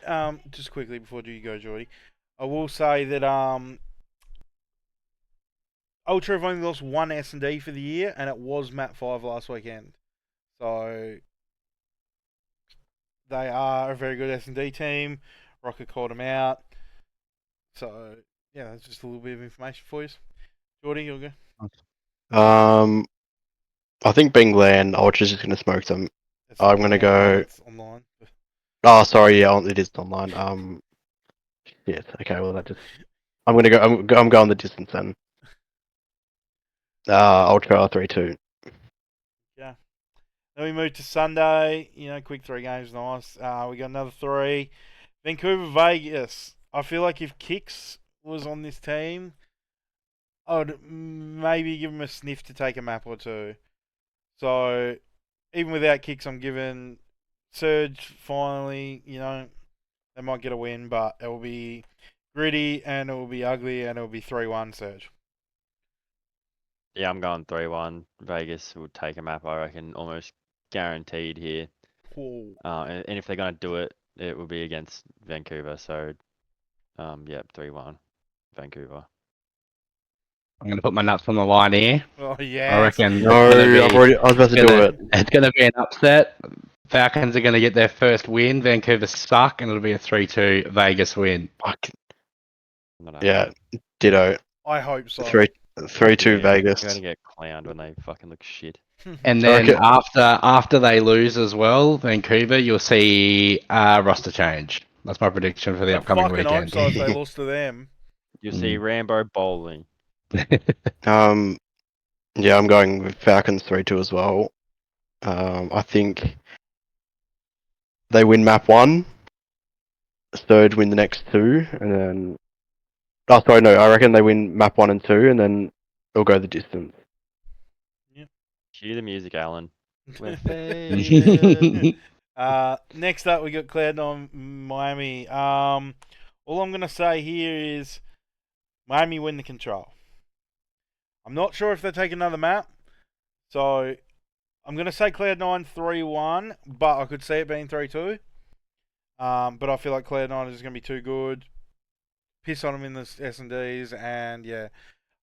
just quickly before you go, Jordie, I will say that Ultra have only lost 1 S&D for the year, and it was Map 5 last weekend. So they are a very good S&D team. Rocker called them out. So yeah, that's just a little bit of information for you. Jordie, you'll go. I think Bingland Ultra's just gonna smoke them. That's I'm not gonna online, go. It's online. Oh, sorry, yeah, it is online. Yes, okay, well that just. I'm gonna go. I'm going the distance then. Ultra 3-2. Yeah. Then we move to Sunday. Quick 3 games, nice. We got another 3. Vancouver, Vegas. I feel like if Kicks was on this team, I'd maybe give him a sniff to take a map or 2. So even without Kicks, I'm giving Surge finally. They might get a win, but it will be gritty and it will be ugly and it will be 3-1 Surge. Yeah, I'm going 3-1. Vegas will take a map, I reckon, almost guaranteed here. Whoa. And if they're going to do it, it will be against Vancouver. So Yeah, 3-1, Vancouver. I'm going to put my nuts on the line here. Oh I yeah. reckon No, I was about to do it. it's going to be an upset. Falcons are going to get their first win. Vancouver suck, and it'll be a 3-2 Vegas win. Fuck. Not Yeah, happening. ditto. I hope so. 3-2 Yeah, Vegas. You're gonna get clowned when they fucking look shit. And So I then reckon- after they lose as well, Vancouver, you'll see roster change. That's my prediction for the I upcoming fucking hope weekend. so if they lost to them. You'll see Rambo bowling. Yeah, I'm going with Falcons 3-2 as well. I think they win map 1, Third win the next 2, and then... Oh, sorry, no, I reckon they win map 1 and 2, and then they'll go the distance. Cue the music, Alan. We're faded. Next up, we got Cloud9 Miami. All I'm gonna say here is Miami win the control. I'm not sure if they take another map, so I'm gonna say Cloud9 3-1, but I could see it being 3-2. But I feel like Cloud9 is gonna be too good. Piss on them in the S&Ds, and yeah,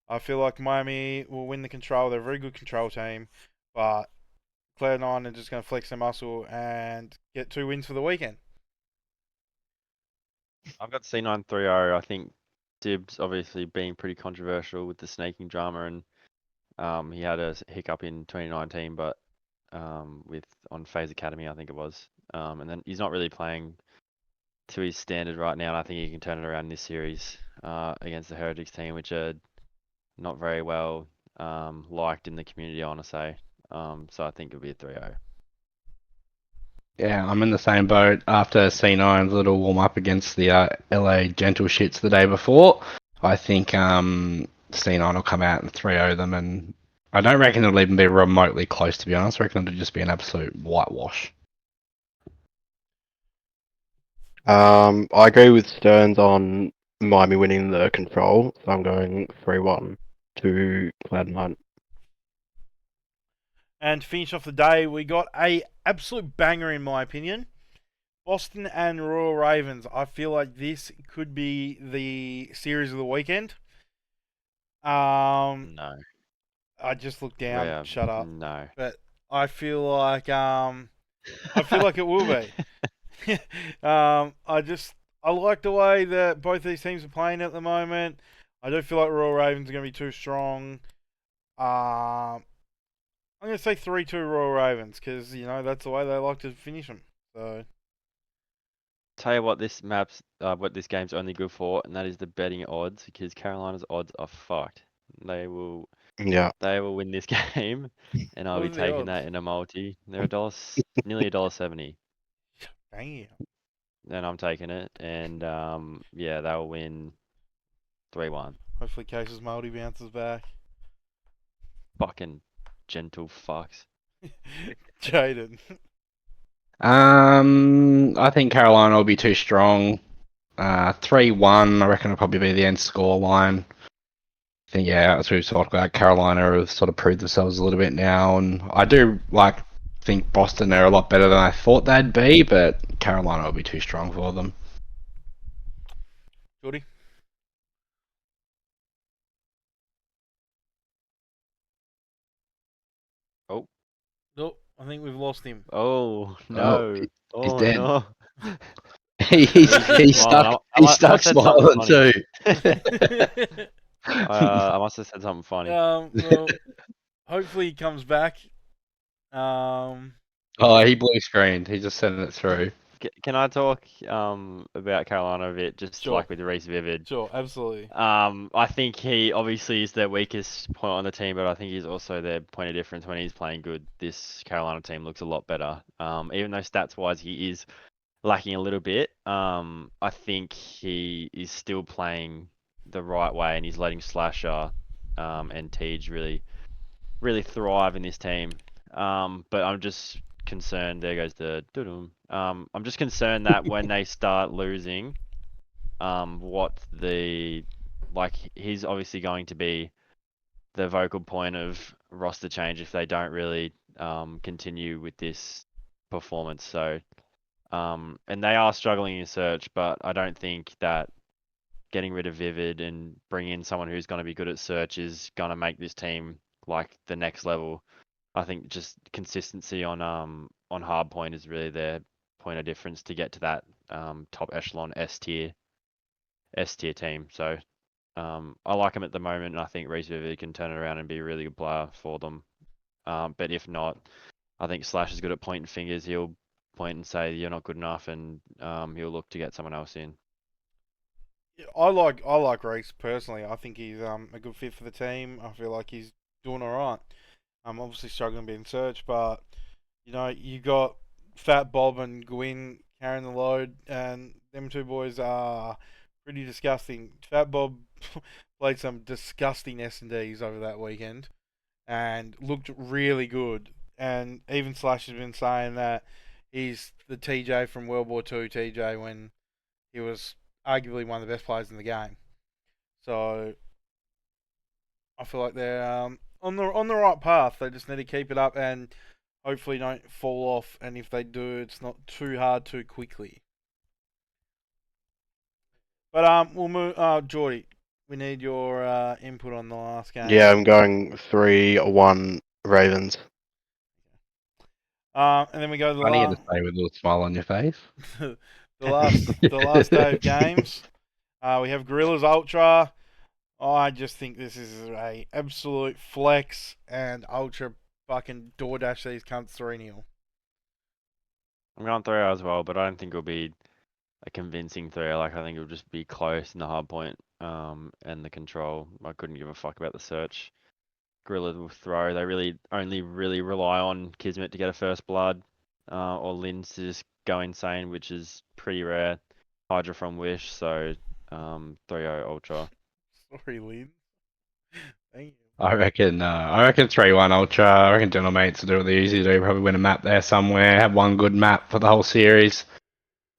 I feel like Miami will win the control. They're a very good control team, but Cloud9 are just going to flex their muscle and get 2 wins for the weekend. I've got C9 3-0. I think Dibs obviously being pretty controversial with the snaking drama, and he had a hiccup in 2019, but with on FaZe Academy, I think it was. And then he's not really playing to his standard right now, and I think he can turn it around this series against the Heretics team, which are not very well liked in the community, I want to say. So I think it'll be a 3-0. Yeah, I'm in the same boat. After C9's little warm up against the LA Gentle Shits the day before, I think C9 will come out and 3-0 them, and I don't reckon it'll even be remotely close, to be honest. I reckon it'll just be an absolute whitewash. I agree with Stearns on Miami winning the control, so I'm going 3-1 to Cloud9. And to finish off the day, we got a absolute banger in my opinion. Boston and Royal Ravens. I feel like this could be the series of the weekend. No. I just looked down. Rev, Shut up. No. But I feel like it will be. I like the way that both these teams are playing at the moment. I do feel like Royal Ravens are going to be too strong. I'm going to say 3-2 Royal Ravens because, that's the way they like to finish them. So Tell you what, what this game's only good for, and that is the betting odds, because Carolina's odds are fucked. They will Yeah. win this game, and I'll What be are the taking that odds? in a multi. They're nearly $1.70, Damn. and I'm taking it, and yeah, they'll win 3-1. Hopefully Case's multi bounces back. Fucking gentle fucks. Jayden. I think Carolina will be too strong. 3-1, I reckon it'll probably be the end score line. I think, yeah, as we've talked about, Carolina have sort of proved themselves a little bit now, and I do think Boston are a lot better than I thought they'd be, but Carolina will be too strong for them. Jordie. Nope, I think we've lost him. Oh no! He's Oh dead. no! He's stuck. He's stuck smiling too. I must have said something funny. Well, hopefully he comes back. Oh, he blue screened. He just sent it through. Can I talk about Carolina a bit, just Sure. like with Reese Vivid? Sure, absolutely. I think he obviously is their weakest point on the team, but I think he's also their point of difference when he's playing good. This Carolina team looks a lot better. Even though stats-wise he is lacking a little bit, I think he is still playing the right way, and he's letting Slasher and Tej really thrive in this team. But I'm just concerned. There goes the doo-doo. I'm just concerned that when they start losing, he's obviously going to be the vocal point of roster change if they don't really continue with this performance. So, and they are struggling in search, but I don't think that getting rid of Vivid and bringing in someone who's going to be good at search is going to make this team like the next level. I think just consistency on hard point is really their point of difference to get to that top echelon S tier team. So I like him at the moment, and I think Reese Vivid can turn it around and be a really good player for them. But if not, I think Slash is good at pointing fingers. He'll point and say you're not good enough, and he'll look to get someone else in. Yeah, I like Reese personally. I think he's a good fit for the team. I feel like he's doing all right. I'm obviously struggling being search, but you got Fat Bob and Gwyn carrying the load, and them two boys are pretty disgusting. Fat Bob played some disgusting S&Ds over that weekend and looked really good. And even Slash has been saying that he's the TJ from World War II TJ when he was arguably one of the best players in the game. So I feel like they're on the right path. They just need to keep it up and hopefully don't fall off. And if they do, it's not too hard too quickly. But we'll move. Jordie, we need your input on the last game. Yeah, I'm going 3-1 Ravens. And then we go to the Funny last. to say with a little smile on your face. the last day of games. We have Gorillas Ultra. I just think this is a absolute flex, and Ultra fucking DoorDash these cunts 3-0. I'm going 3-0 as well, but I don't think it'll be a convincing 3-0. Like I think it'll just be close in the hard point, and the control. I couldn't give a fuck about the search. Gorilla will throw. They really only really rely on Kismet to get a first blood, or Linz to just go insane, which is pretty rare. Hydra from Wish, so 3-0 Ultra. Sorry, Lynn. Thank you. I reckon 3-1 Ultra. I reckon Gentle Mates will do what they usually do. Probably win a map there somewhere. Have one good map for the whole series.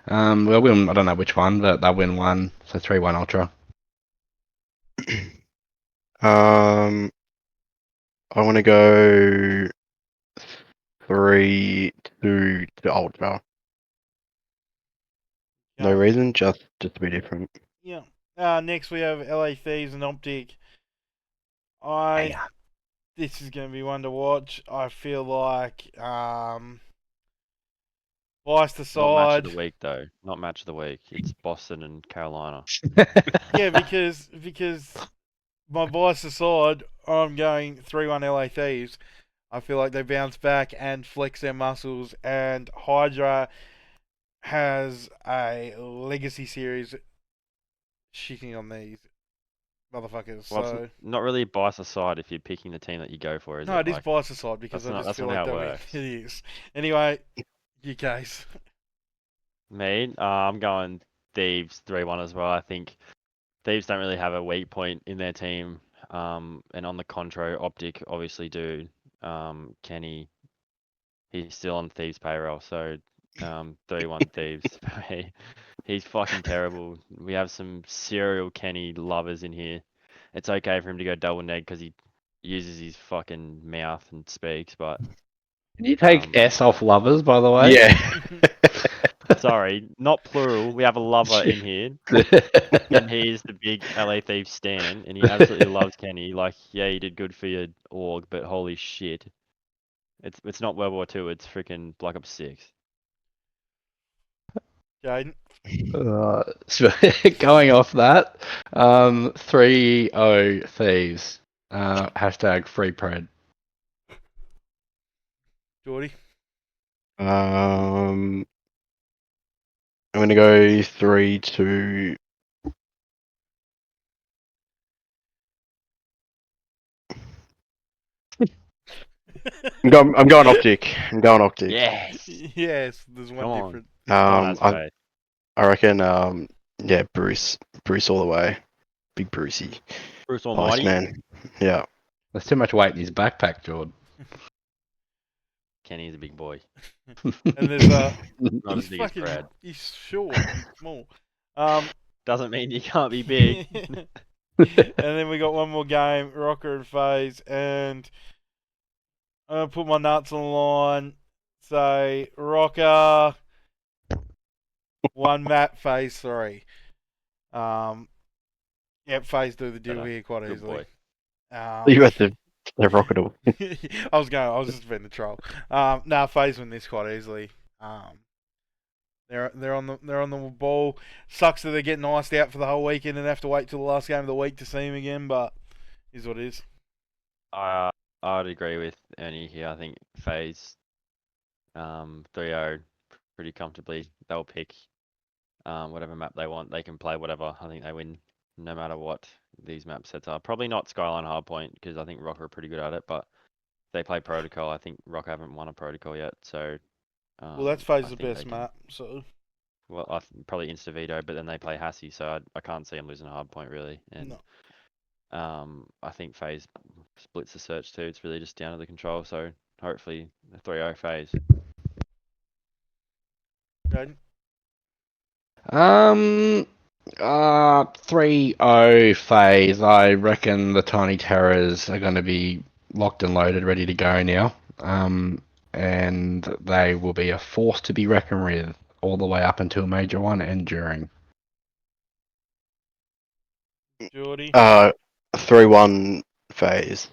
We'll win. I don't know which one, but they'll win one. So 3-1 Ultra. I want to go 3-2 to Ultra. No reason, just to be different. Yeah. Next we have LA Thieves and Optic. This is going to be one to watch. I feel like Vice the Not match side. of the week though. Not match of the week. It's Boston and Carolina. Yeah, because my Vice the side, I'm going 3-1 LA Thieves. I feel like they bounce back and flex their muscles, and Hydra has a legacy series shitting on these motherfuckers. Well, So it's not really bias aside if you're picking the team that you go for, is no, it? it is Like, Vice side because I that's just feel not like how it that works. it is. Anyway, you guys. Me, I'm going Thieves 3-1 as well. I think Thieves don't really have a weak point in their team. And on the contrary, Optic obviously do. Kenny, he's still on Thieves payroll, so 3-1 Thieves. He's fucking terrible. We have some serial Kenny lovers in here. It's okay for him to go double neg because he uses his fucking mouth and speaks, but Can you take S off lovers, by the way? Yeah. sorry, not plural. We have a lover in here, and he's the big LA Thieves stan, and he absolutely loves Kenny. Like, yeah, he did good for your org, but holy shit, it's not World War II. It's freaking Black Ops 6. Jayden. So going off that, 3-0 Thieves. Hashtag free pred. Jordie. I'm gonna go 3-2. I'm going Optic. I'm going Optic. Yes. Yes, there's one Come on. different. I reckon yeah, Bruce all the way. Big Brucey. Bruce Nice Almighty. man. Yeah. There's too much weight in his backpack, Jord. Kenny's a big boy. And there's Not he's as big as fucking Brad. he's short, small. Doesn't mean you can't be big. And then we got one more game, Rocker and FaZe, and I'm gonna put my nuts on the line. Say Rocker, one map, FaZe 3. Yep, FaZe do the deal But, here quite good easily. boy. You have to they're rocketable. I was just being the troll. Nah, FaZe win this quite easily. They're on the ball. Sucks that they're getting iced out for the whole weekend and have to wait till the last game of the week to see him again, but is what it is. I'd agree with Ernie here. I think FaZe 3-0 pretty comfortably. They'll pick whatever map they want. They can play whatever. I think they win no matter what these map sets are. Probably not Skyline Hardpoint because I think Rock are pretty good at it, but if they play Protocol. I think Rock haven't won a Protocol yet, so Well, that's I FaZe's think they best can. map, so Well, probably Insta Veto, but then they play Hassie, so I can't see them losing a Hardpoint really. And no. I think FaZe splits the search too. It's really just down to the control. So hopefully the 3-0 FaZe. Jayden? 3-0 phase. I reckon the Tiny Terrors are going to be locked and loaded, ready to go now. And they will be a force to be reckoned with all the way up until Major 1 and during. Jordie? 3-1 FaZe.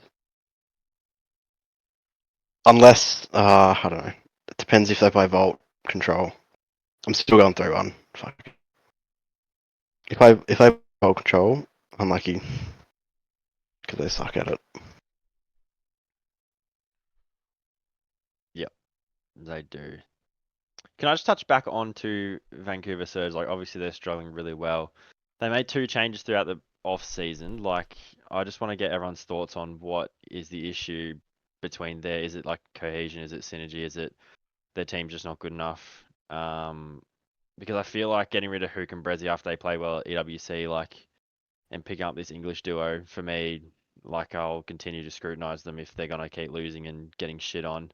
Unless I don't know. It depends if they play Vault Control. I'm still going 3-1. Fuck. If they Vault Control, unlucky. Because they suck at it. They do. Can I just touch back onto Vancouver Surge? Like, obviously they're struggling really well. They made 2 changes throughout the off season. Like, I just want to get everyone's thoughts on what is the issue between there. Is it like cohesion? Is it synergy? Is it their team's just not good enough? Because I feel like getting rid of Hook and Brezzy after they play well at EWC, like, and picking up this English duo, for me, like, I'll continue to scrutinize them if they're gonna keep losing and getting shit on.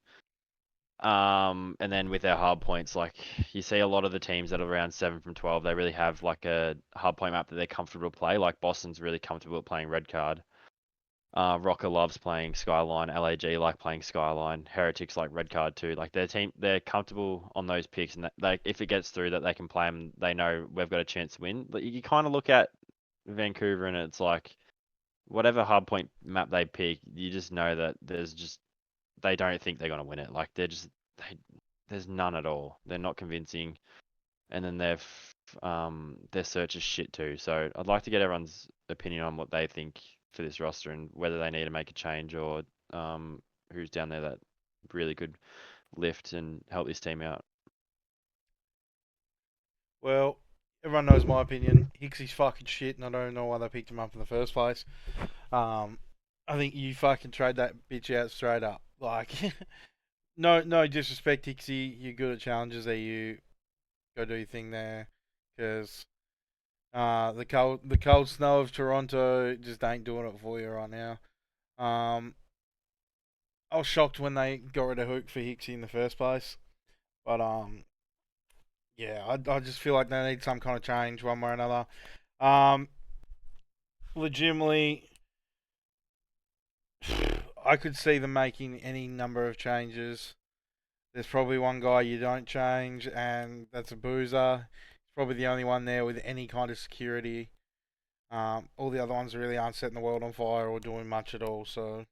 And then with their hard points, like, you see a lot of the teams that are around 7 from 12, they really have like a hard point map that they're comfortable to play. Like Boston's really comfortable at playing red card. Rocker loves playing Skyline. LAG like playing Skyline. Heretics like red card too. Like their team, they're comfortable on those picks, and that, like, if it gets through that they can play them, they know we've got a chance to win. But you kind of look at Vancouver and it's like whatever hard point map they pick, you just know that they don't think they're gonna win it. Like there's none at all. They're not convincing, and then their search is shit too. So I'd like to get everyone's opinion on what they think for this roster and whether they need to make a change or who's down there that really could lift and help this team out. Well, everyone knows my opinion. Hicksy's fucking shit, and I don't know why they picked him up in the first place. I think you fucking trade that bitch out straight up. Like, no disrespect, Hicksy. You're good at challenges. There, you go do your thing there, because the cold snow of Toronto just ain't doing it for you right now. I was shocked when they got rid of Hook for Hicksy in the first place, but yeah, I just feel like they need some kind of change one way or another. Legitimately, I could see them making any number of changes. There's probably one guy you don't change, and that's a boozer. He's probably the only one there with any kind of security. All the other ones really aren't setting the world on fire or doing much at all, so.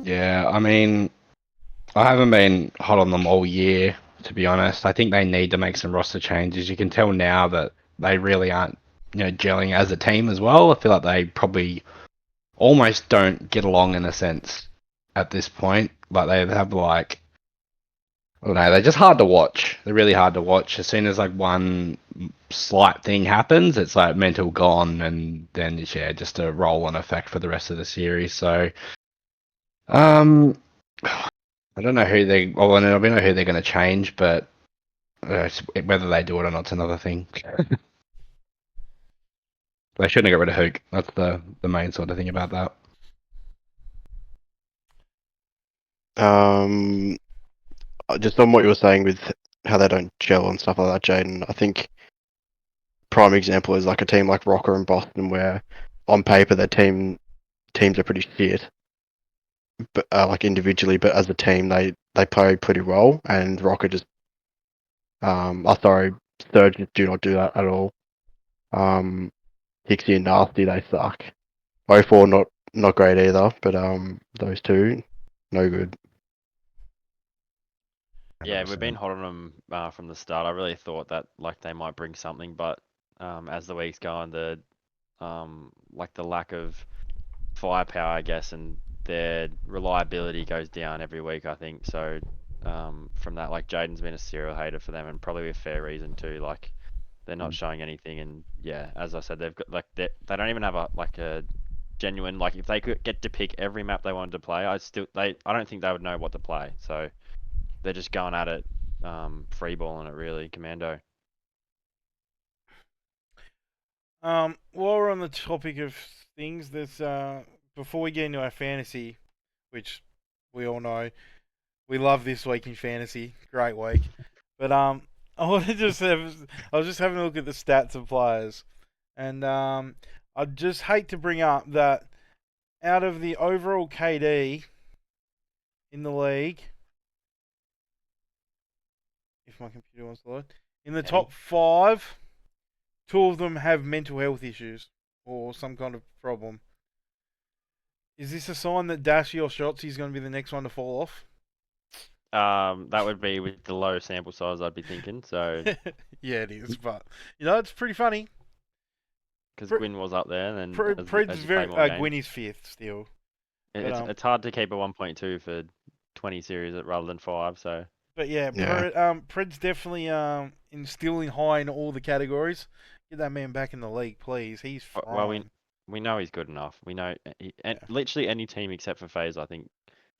Yeah, I mean, I haven't been hot on them all year, to be honest. I think they need to make some roster changes. You can tell now that they really aren't, gelling as a team as well. I feel like they probably almost don't get along in a sense at this point. Like they have like, I don't know, they're just hard to watch. They're really hard to watch. As soon as like one slight thing happens, it's like mental gone, and then yeah, just a roll-on effect for the rest of the series. So, I don't know who they. Well, I don't know who they're going to change, but whether they do it or not's another thing. They shouldn't get rid of Hook. That's the main sort of thing about that. Just on what you were saying with how they don't gel and stuff like that, Jayden, I think prime example is like a team like Rocker and Boston, where on paper their teams are pretty shit, but like individually, but as a team they play pretty well, and Rocker just sorry, Surgeons do not do that at all. Hixie and Nasty, they suck. 04 not great either, but those two, no good. Yeah, we've been 100%. hot on them from the start. I really thought that like they might bring something, but as the weeks go on, the like the lack of firepower, I guess, and their reliability goes down every week, I think. So from that, like Jayden's been a serial hater for them, and probably with fair reason too. Like they're not showing anything, and yeah, as I said, they've got like they don't even have a genuine, like if they could get to pick every map they wanted to play, I don't think they would know what to play. So they're just going at it, free balling it really, commando. While we're on the topic of things, there's before we get into our fantasy, which we all know we love this week in fantasy, great week. But I want to I was just having a look at the stats of players, and I'd just hate to bring up that out of the overall KD in the league, if my computer wants to load, in the top 5, 2 of them have mental health issues or some kind of problem. Is this a sign that Dashy or Shotzi is going to be the next one to fall off? That would be with the low sample size, I'd be thinking. So Yeah, it is, but it's pretty funny. because Pre- Gwyn was up there, and then Pred's as you play very more games, Gwyn is 5th still. it's hard to keep a 1.2 for 20 series rather than 5. So But yeah, Yeah. Pred's definitely instilling high in all the categories. Get that man back in the league, please. He's fine. well, we know he's good enough. We know literally any team except for FaZe, I think,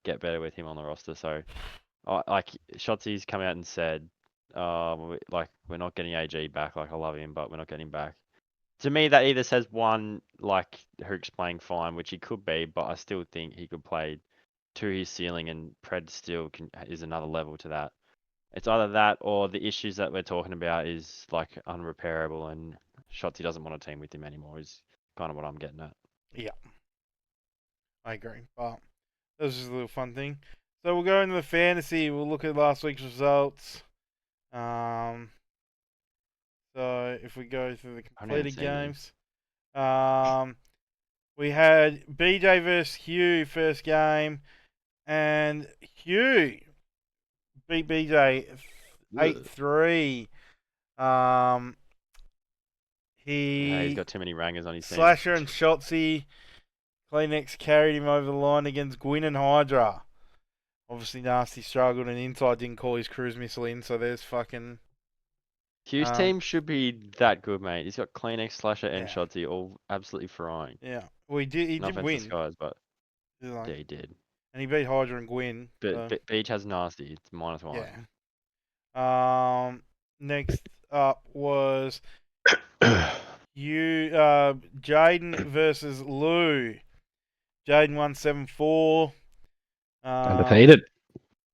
get better with him on the roster. So like Shotzi's come out and said, like we're not getting AG back. Like I love him, but we're not getting him back. To me, that either says one, like Hook's playing fine, which he could be, but I still think he could play to his ceiling, and Pred still is another level to that. It's either that or the issues that we're talking about is like unrepairable, and Shotzi doesn't want to team with him anymore. Is kind of what I'm getting at. Yeah, I agree. But that was just a little fun thing. So we'll go into the fantasy. We'll look at last week's results. So if we go through the I haven't completed seen them. games, we had BJ versus Hugh first game, and Hugh beat BJ 8-3. Yeah, he's He got too many rangers on his team. Slasher and Shotzi Kleenex carried him over the line against Gwyn and Hydra. Obviously, Nasty struggled, and Inside didn't call his cruise missile in, so there's fucking. Hugh's team should be that good, mate. He's got Kleenex, Slasher, and Yeah. Shotzi all absolutely frying. Yeah. Well, he did No offense to win. Skies, but Like, yeah, he did. and he beat Hydra and Gwyn. But Beach has Nasty. It's -1. Yeah. Next up was Jayden versus Lou. Jayden won 7-4. Undefeated.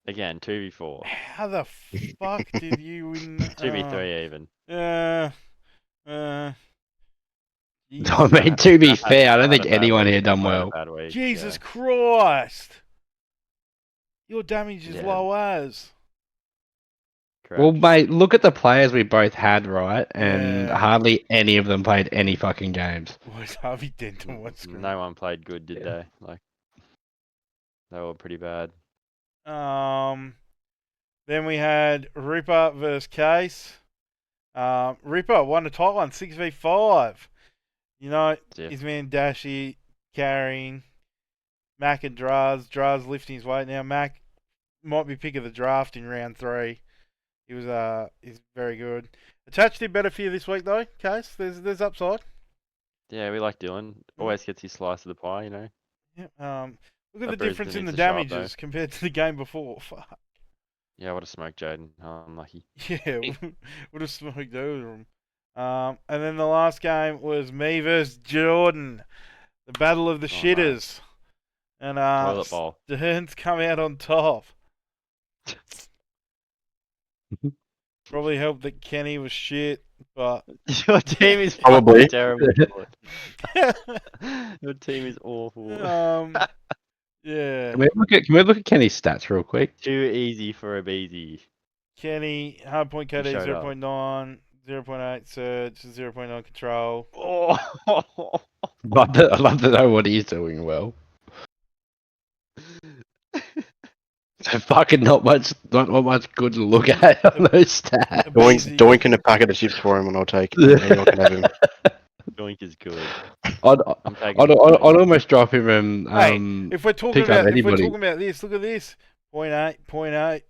Again, 2v4. How the fuck did you win? 2v3 even. I mean, to be I fair, I don't had think a bad anyone week. here done I had a well. bad week, Jesus yeah. Christ! Your damage is Yeah. low as. Correct. Well, mate, look at the players we both had, right? And Yeah. hardly any of them played any fucking games. Was Harvey Dent on one screen? No one played good, did they? Like, they were pretty bad. Then we had Ripper versus Case. Ripper won a tight one, 6v5. You know, Yeah. his man Dashy carrying Mac and Draz. Draz lifting his weight now. Mac might be pick of the draft in round 3. He's very good. Attached did better for you this week though, Case. There's upside. Yeah, we like Dylan. Always gets his slice of the pie, you know. Yeah. Look at That the difference Brisbane in the needs to show up, damages compared to the game before. Fuck. Yeah, what a smoke, Jayden. Unlucky. Yeah, would have smoked over him. And then the last game was me versus Jordan, the battle of the shitters, and Toilet bowl. Stern's come out on top. Probably helped that Kenny was shit, but Your team is Probably. fucking terrible. Your team is awful. yeah. Can we look at Kenny's stats real quick? Too easy for a BZ. Kenny hardpoint KD showed up. 0.9, 0.8 search, 0.9 control. Oh. I'd love to know what he's doing well. So fucking not much good to look at on those stats. Busy. Doink in a packet of chips for him, and I'll take it. Anyone can have him. Doink is good. I'd I'm taking I'd almost drop him and Hey, if we're talking pick up about anybody. this, look at this. 0.8.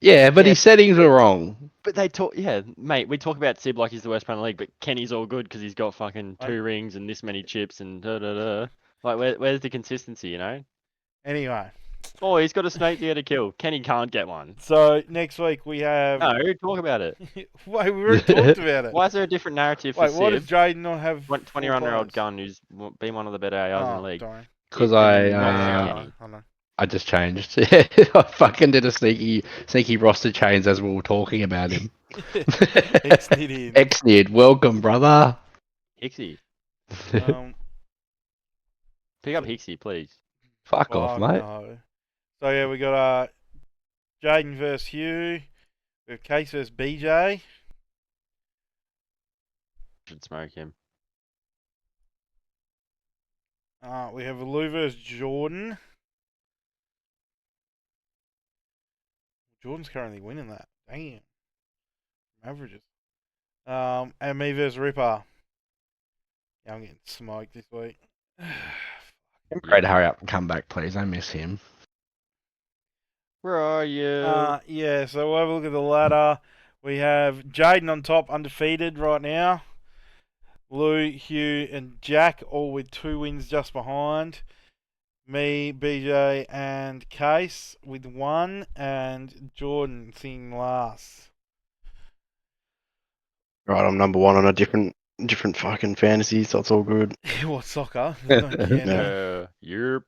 Yeah, but Yeah. his settings were wrong. But they talk, yeah, mate. We talk about Sib like he's the worst player in the league, but Kenny's all good because he's got fucking 2 rings and this many chips and da da da. Like, where's the consistency, you know? Anyway, Oh, he's got a snake to get a kill. Kenny can't get one. so next week we have. No, talk about it. Wait, we already talked about it. Why is there a different narrative for Wait, why does Sib? Jayden not have 20-year-old players? gun who's been one of the better AIs in the league. Sorry. Because Kenny, I not Kenny. I know. I just changed. I fucking did a sneaky roster change as we were talking about him. Ex-nid in. Ex-Nid, welcome, brother. Hixie. Pick up Hixie, please. Fuck off, mate. No. So yeah, we got Jayden versus Hugh. We have Case versus BJ. Should smoke him. We have Lou versus Jordan. Jordan's currently winning that. Damn. Averages. And me versus Ripper. Yeah, I'm getting smoked this week. Great, hurry up and come back, please. I miss him. Where are you? Yeah, so we'll have a look at the ladder. We have Jayden on top, undefeated right now. Lou, Hugh, and Jack all with 2 wins just behind. Me, BJ, and Case with 1, and Jordan sitting last. Right, I'm number 1 on a different fucking fantasy, so it's all good. What, soccer? Don't care, no. Yep.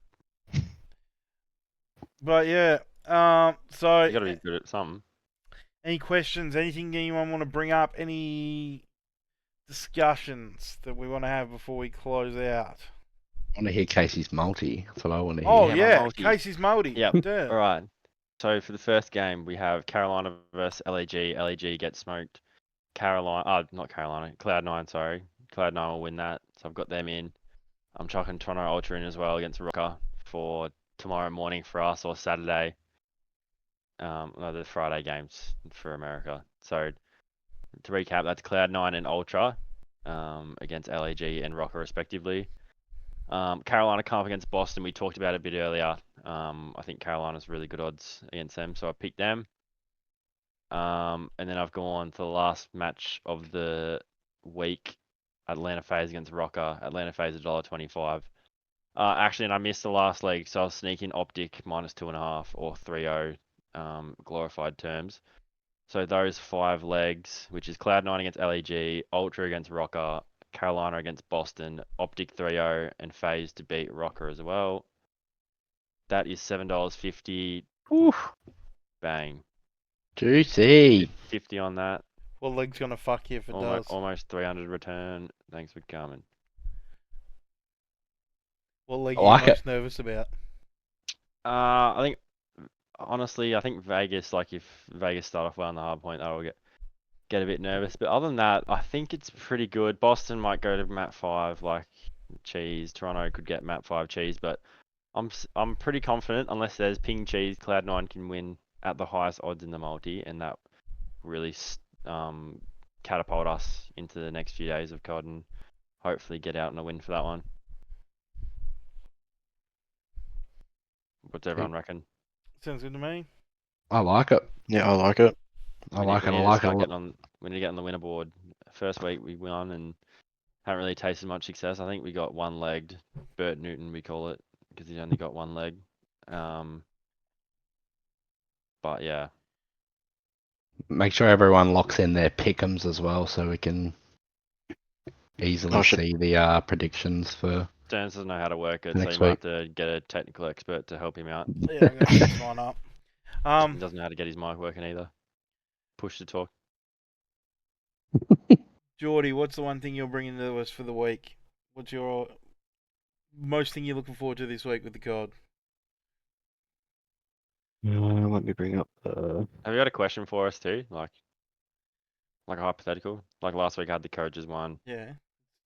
But yeah, so You gotta be good at something. any questions? Anything anyone want to bring up? Any discussions that we want to have before we close out? I want to hear Casey's multi. That's what I want to hear. Oh my yeah, multi. Casey's multi. Yep. Damn. All right. So for the first game, we have Carolina versus LEG. LEG gets smoked. Not Carolina. Cloud9, sorry. Cloud9 will win that. So I've got them in. I'm chucking Toronto Ultra in as well against Rocker for tomorrow morning for us or Saturday. No, the Friday games for America. So to recap, that's Cloud9 and Ultra against LEG and Rocker respectively. Carolina come up against Boston. We talked about it a bit earlier. I think Carolina's really good odds against them, so I picked them. And then I've gone to the last match of the week, Atlanta FaZe against Rocker. Atlanta FaZe $1.25. Actually, and I missed the last leg, so I'll sneak in Optic -2.5 or 3-0 glorified terms. So those 5 legs, which is Cloud9 against LEG, Ultra against Rocker, Carolina against Boston, Optic 3-0, and FaZe to beat Rocker as well. That is $7.50. Oof. Bang. Juicy. 50 on that. What leg's gonna fuck you if it does? Almost 300 return. Thanks for coming. What leg I are you like it. most nervous about? I think, honestly, I think Vegas, like if Vegas start off well on the hard point, that'll get a bit nervous. But other than that, I think it's pretty good. Boston might go to map 5 like cheese. Toronto could get map 5 cheese, but I'm pretty confident unless there's ping cheese, Cloud9 can win at the highest odds in the multi, and that really catapult us into the next few days of COD and hopefully get out on a win for that one. What's everyone reckon? Sounds good to me. I like it. Yeah, I like it. I like it. I like it. We need to get on the winner board. First week we won and haven't really tasted much success. I think we got 1-legged. Bert Newton, we call it, because he's only got 1 leg. But yeah. Make sure everyone locks in their pick'ems as well, so we can easily see the predictions for. Stearns doesn't know how to work it, so next you might week. have to get a technical expert to help him out. Yeah, I'm gonna fix mine up. He doesn't know how to get his mic working either. Push to talk. Jordie, what's the one thing you're bringing to us for the week? What's your most thing you're looking forward to this week with the COD? Let me bring up the. Have you got a question for us too? Like, Like a hypothetical. Like last week I had the coaches one. Yeah.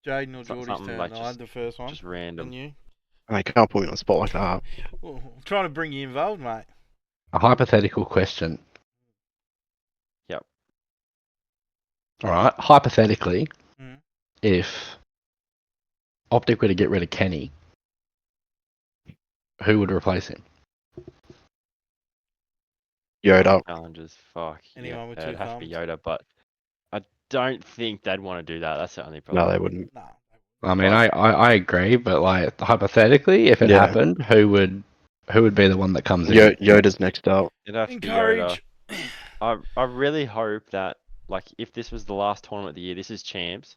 Jayden or Jordie's Something turn. like I had the first one. just random. And you? I can't put me on the spot like that. Well, I'm trying to bring you involved, mate. A hypothetical question. Yep. All right. Hypothetically, Mm. if Optic were to get rid of Kenny, who would replace him? Yoda. Challenges, fuck. Anyone with yeah, two it'd have to be thumbs? Yoda, but I don't think they'd want to do that. That's the only No, problem. they wouldn't. No. I mean, But- I agree, but like hypothetically, if it Yeah. happened, who would be the one that comes in? Yoda's next up. It'd have to be Yoda. Encourage. I really hope that, like, if this was the last tournament of the year, this is champs.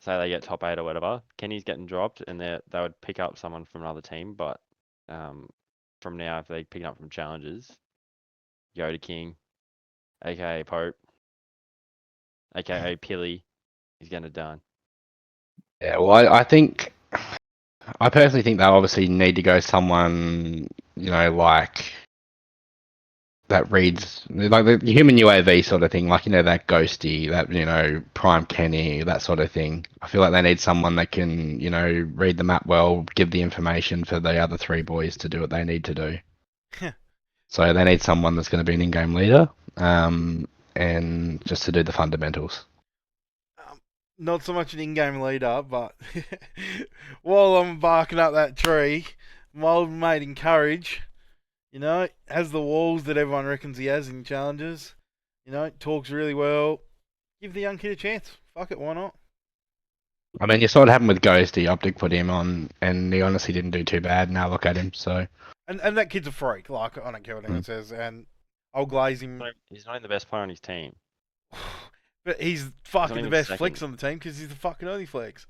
Say they get top 8 or whatever, Kenny's getting dropped, and they would pick up someone from another team. But from now, if they pick it up from challenges, Yoda King, aka Pope, aka Pilly, he's getting it done. Yeah, well, I personally think they obviously need to go someone, like that reads like the human UAV sort of thing, like that Ghosty, that Prime Kenny, that sort of thing. I feel like they need someone that can, read the map well, give the information for the other three boys to do what they need to do. So they need someone that's going to be an in-game leader, and just to do the fundamentals. Not so much an in-game leader, but while I'm barking up that tree, my old mate Encourage, has the walls that everyone reckons he has in challenges. Talks really well. Give the young kid a chance. Fuck it, why not? I mean, you saw what happened with Ghosty. Optic put him on, and he honestly didn't do too bad. Now look at him. So, And that kid's a freak. Like, I don't care what anyone says. And I'll glaze him. He's not even the best player on his team. But he's fucking the even best second. flex on the team because he's the fucking only flex.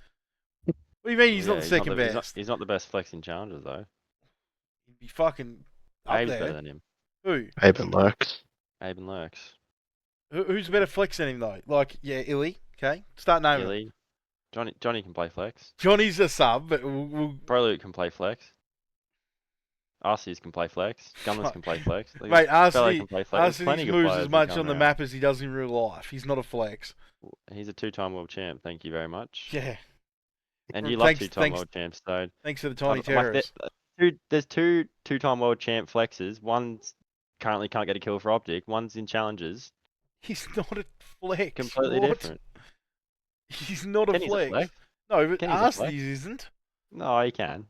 What do you mean he's not the second best? He's not the best flex in challenges though. He'd be fucking up Abe's there. better than him. Who? Aben lurks. Abe and Lurks. Who's a better flex than him though? Like, yeah, Illy. Okay, start naming. Billy. Johnny can play flex. Johnny's a sub, but we'll Pro Luke can play flex. RCs can play flex. Gunners can play flex. Like, mate, Bele can play flex. There's plenty RC of good moves players as that much come on the around. map as he does in real life. He's not a flex. He's a 2-time world champ. Thank you very much. Yeah. And you love Thanks- 2-time thanks- world champs, so Thanks to the tiny like, terrorists. there's two-time world champ flexes. One's currently can't get a kill for Optic. One's in challenges. He's not a flex. Completely What? different. He's not a Kenny's flex. a flex. No, but Kenny's a flex. Arceus isn't. No, he can.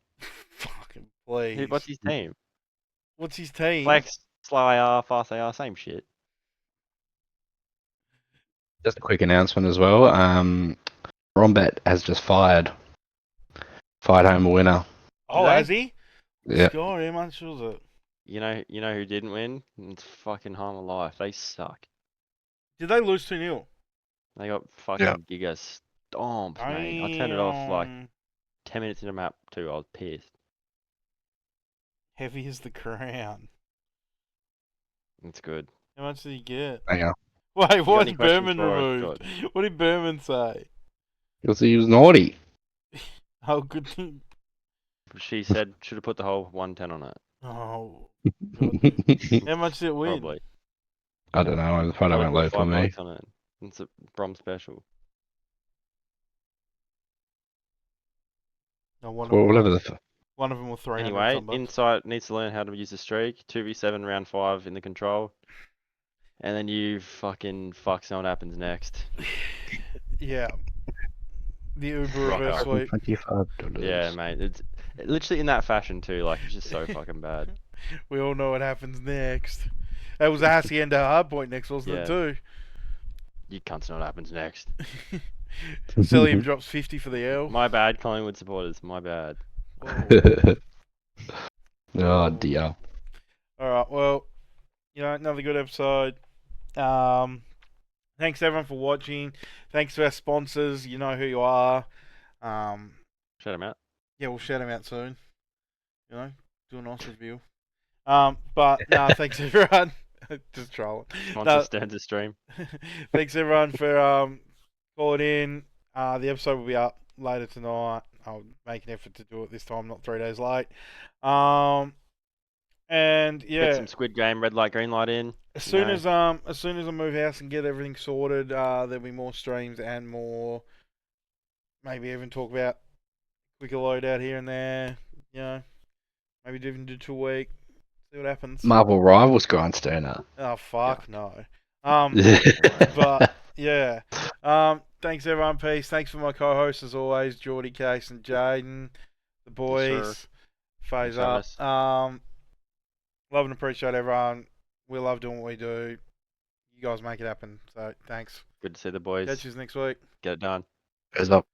Fucking please. What's his team? What's his team? Flex, slow AR, fast AR, same shit. just a quick announcement as well. Rombet has just fired home a winner. Oh, Did they? has he? Yeah. God, how much was it? You know who didn't win? It's fucking Home Alive. They suck. Did they lose 2-0? They got fucking Yeah. giga stomped, mate. I turned it off like Damn. 10 minutes into map 2. I was pissed. Heavy as the crown. It's good. How much did he get? Hang on. Wait, got why any did questions Berman for us, removed? What did Berman say? He was naughty. Oh, good thing. She said should have put the whole 110 on it. Oh, God. How much did it win? Probably. I don't know. The photo went low for $5 me. on it. It's a Brom special. No, one, Well, of them, whatever the. one of them was 300 Anyway, some bucks. Insight needs to learn how to use the streak. 2v7 round 5 in the control. And then you fucking fuck see what happens next. Yeah. The Uber Rock reverse up. sweep. $25. Yeah, mate. It's literally in that fashion too. Like it's just so fucking bad. We all know what happens next. That was a Hacienda hardpoint next, wasn't it, too? You cunts know what happens next. Celium drops 50 for the L. My bad, Collingwood supporters. My bad. Oh dear. Alright, well, another good episode. Thanks everyone for watching. Thanks to our sponsors. You know who you are. Shout them out. Yeah, we'll shout them out soon. Do a nice review. But no, thanks everyone. Just trolling. Sponsor Stearns' stream. Thanks everyone for calling in. The episode will be up later tonight. I'll make an effort to do it this time, not 3 days late. And yeah, Get some Squid Game red light, green light in. As soon No. as soon as I move house and get everything sorted, there'll be more streams and more. Maybe even talk about quicker loadout here and there. You know, maybe even do 2 a week. See what happens. Marvel Rivals grindstoner. Oh fuck no. Yeah. But yeah. Thanks everyone. Peace. Thanks for my co-hosts as always, Jordie, Case, and Jayden, the boys. Phase Thanks, up. Alice. Love and appreciate everyone. We love doing what we do. You guys make it happen. So thanks. Good to see the boys. Catch you next week. Get it done. Goes up.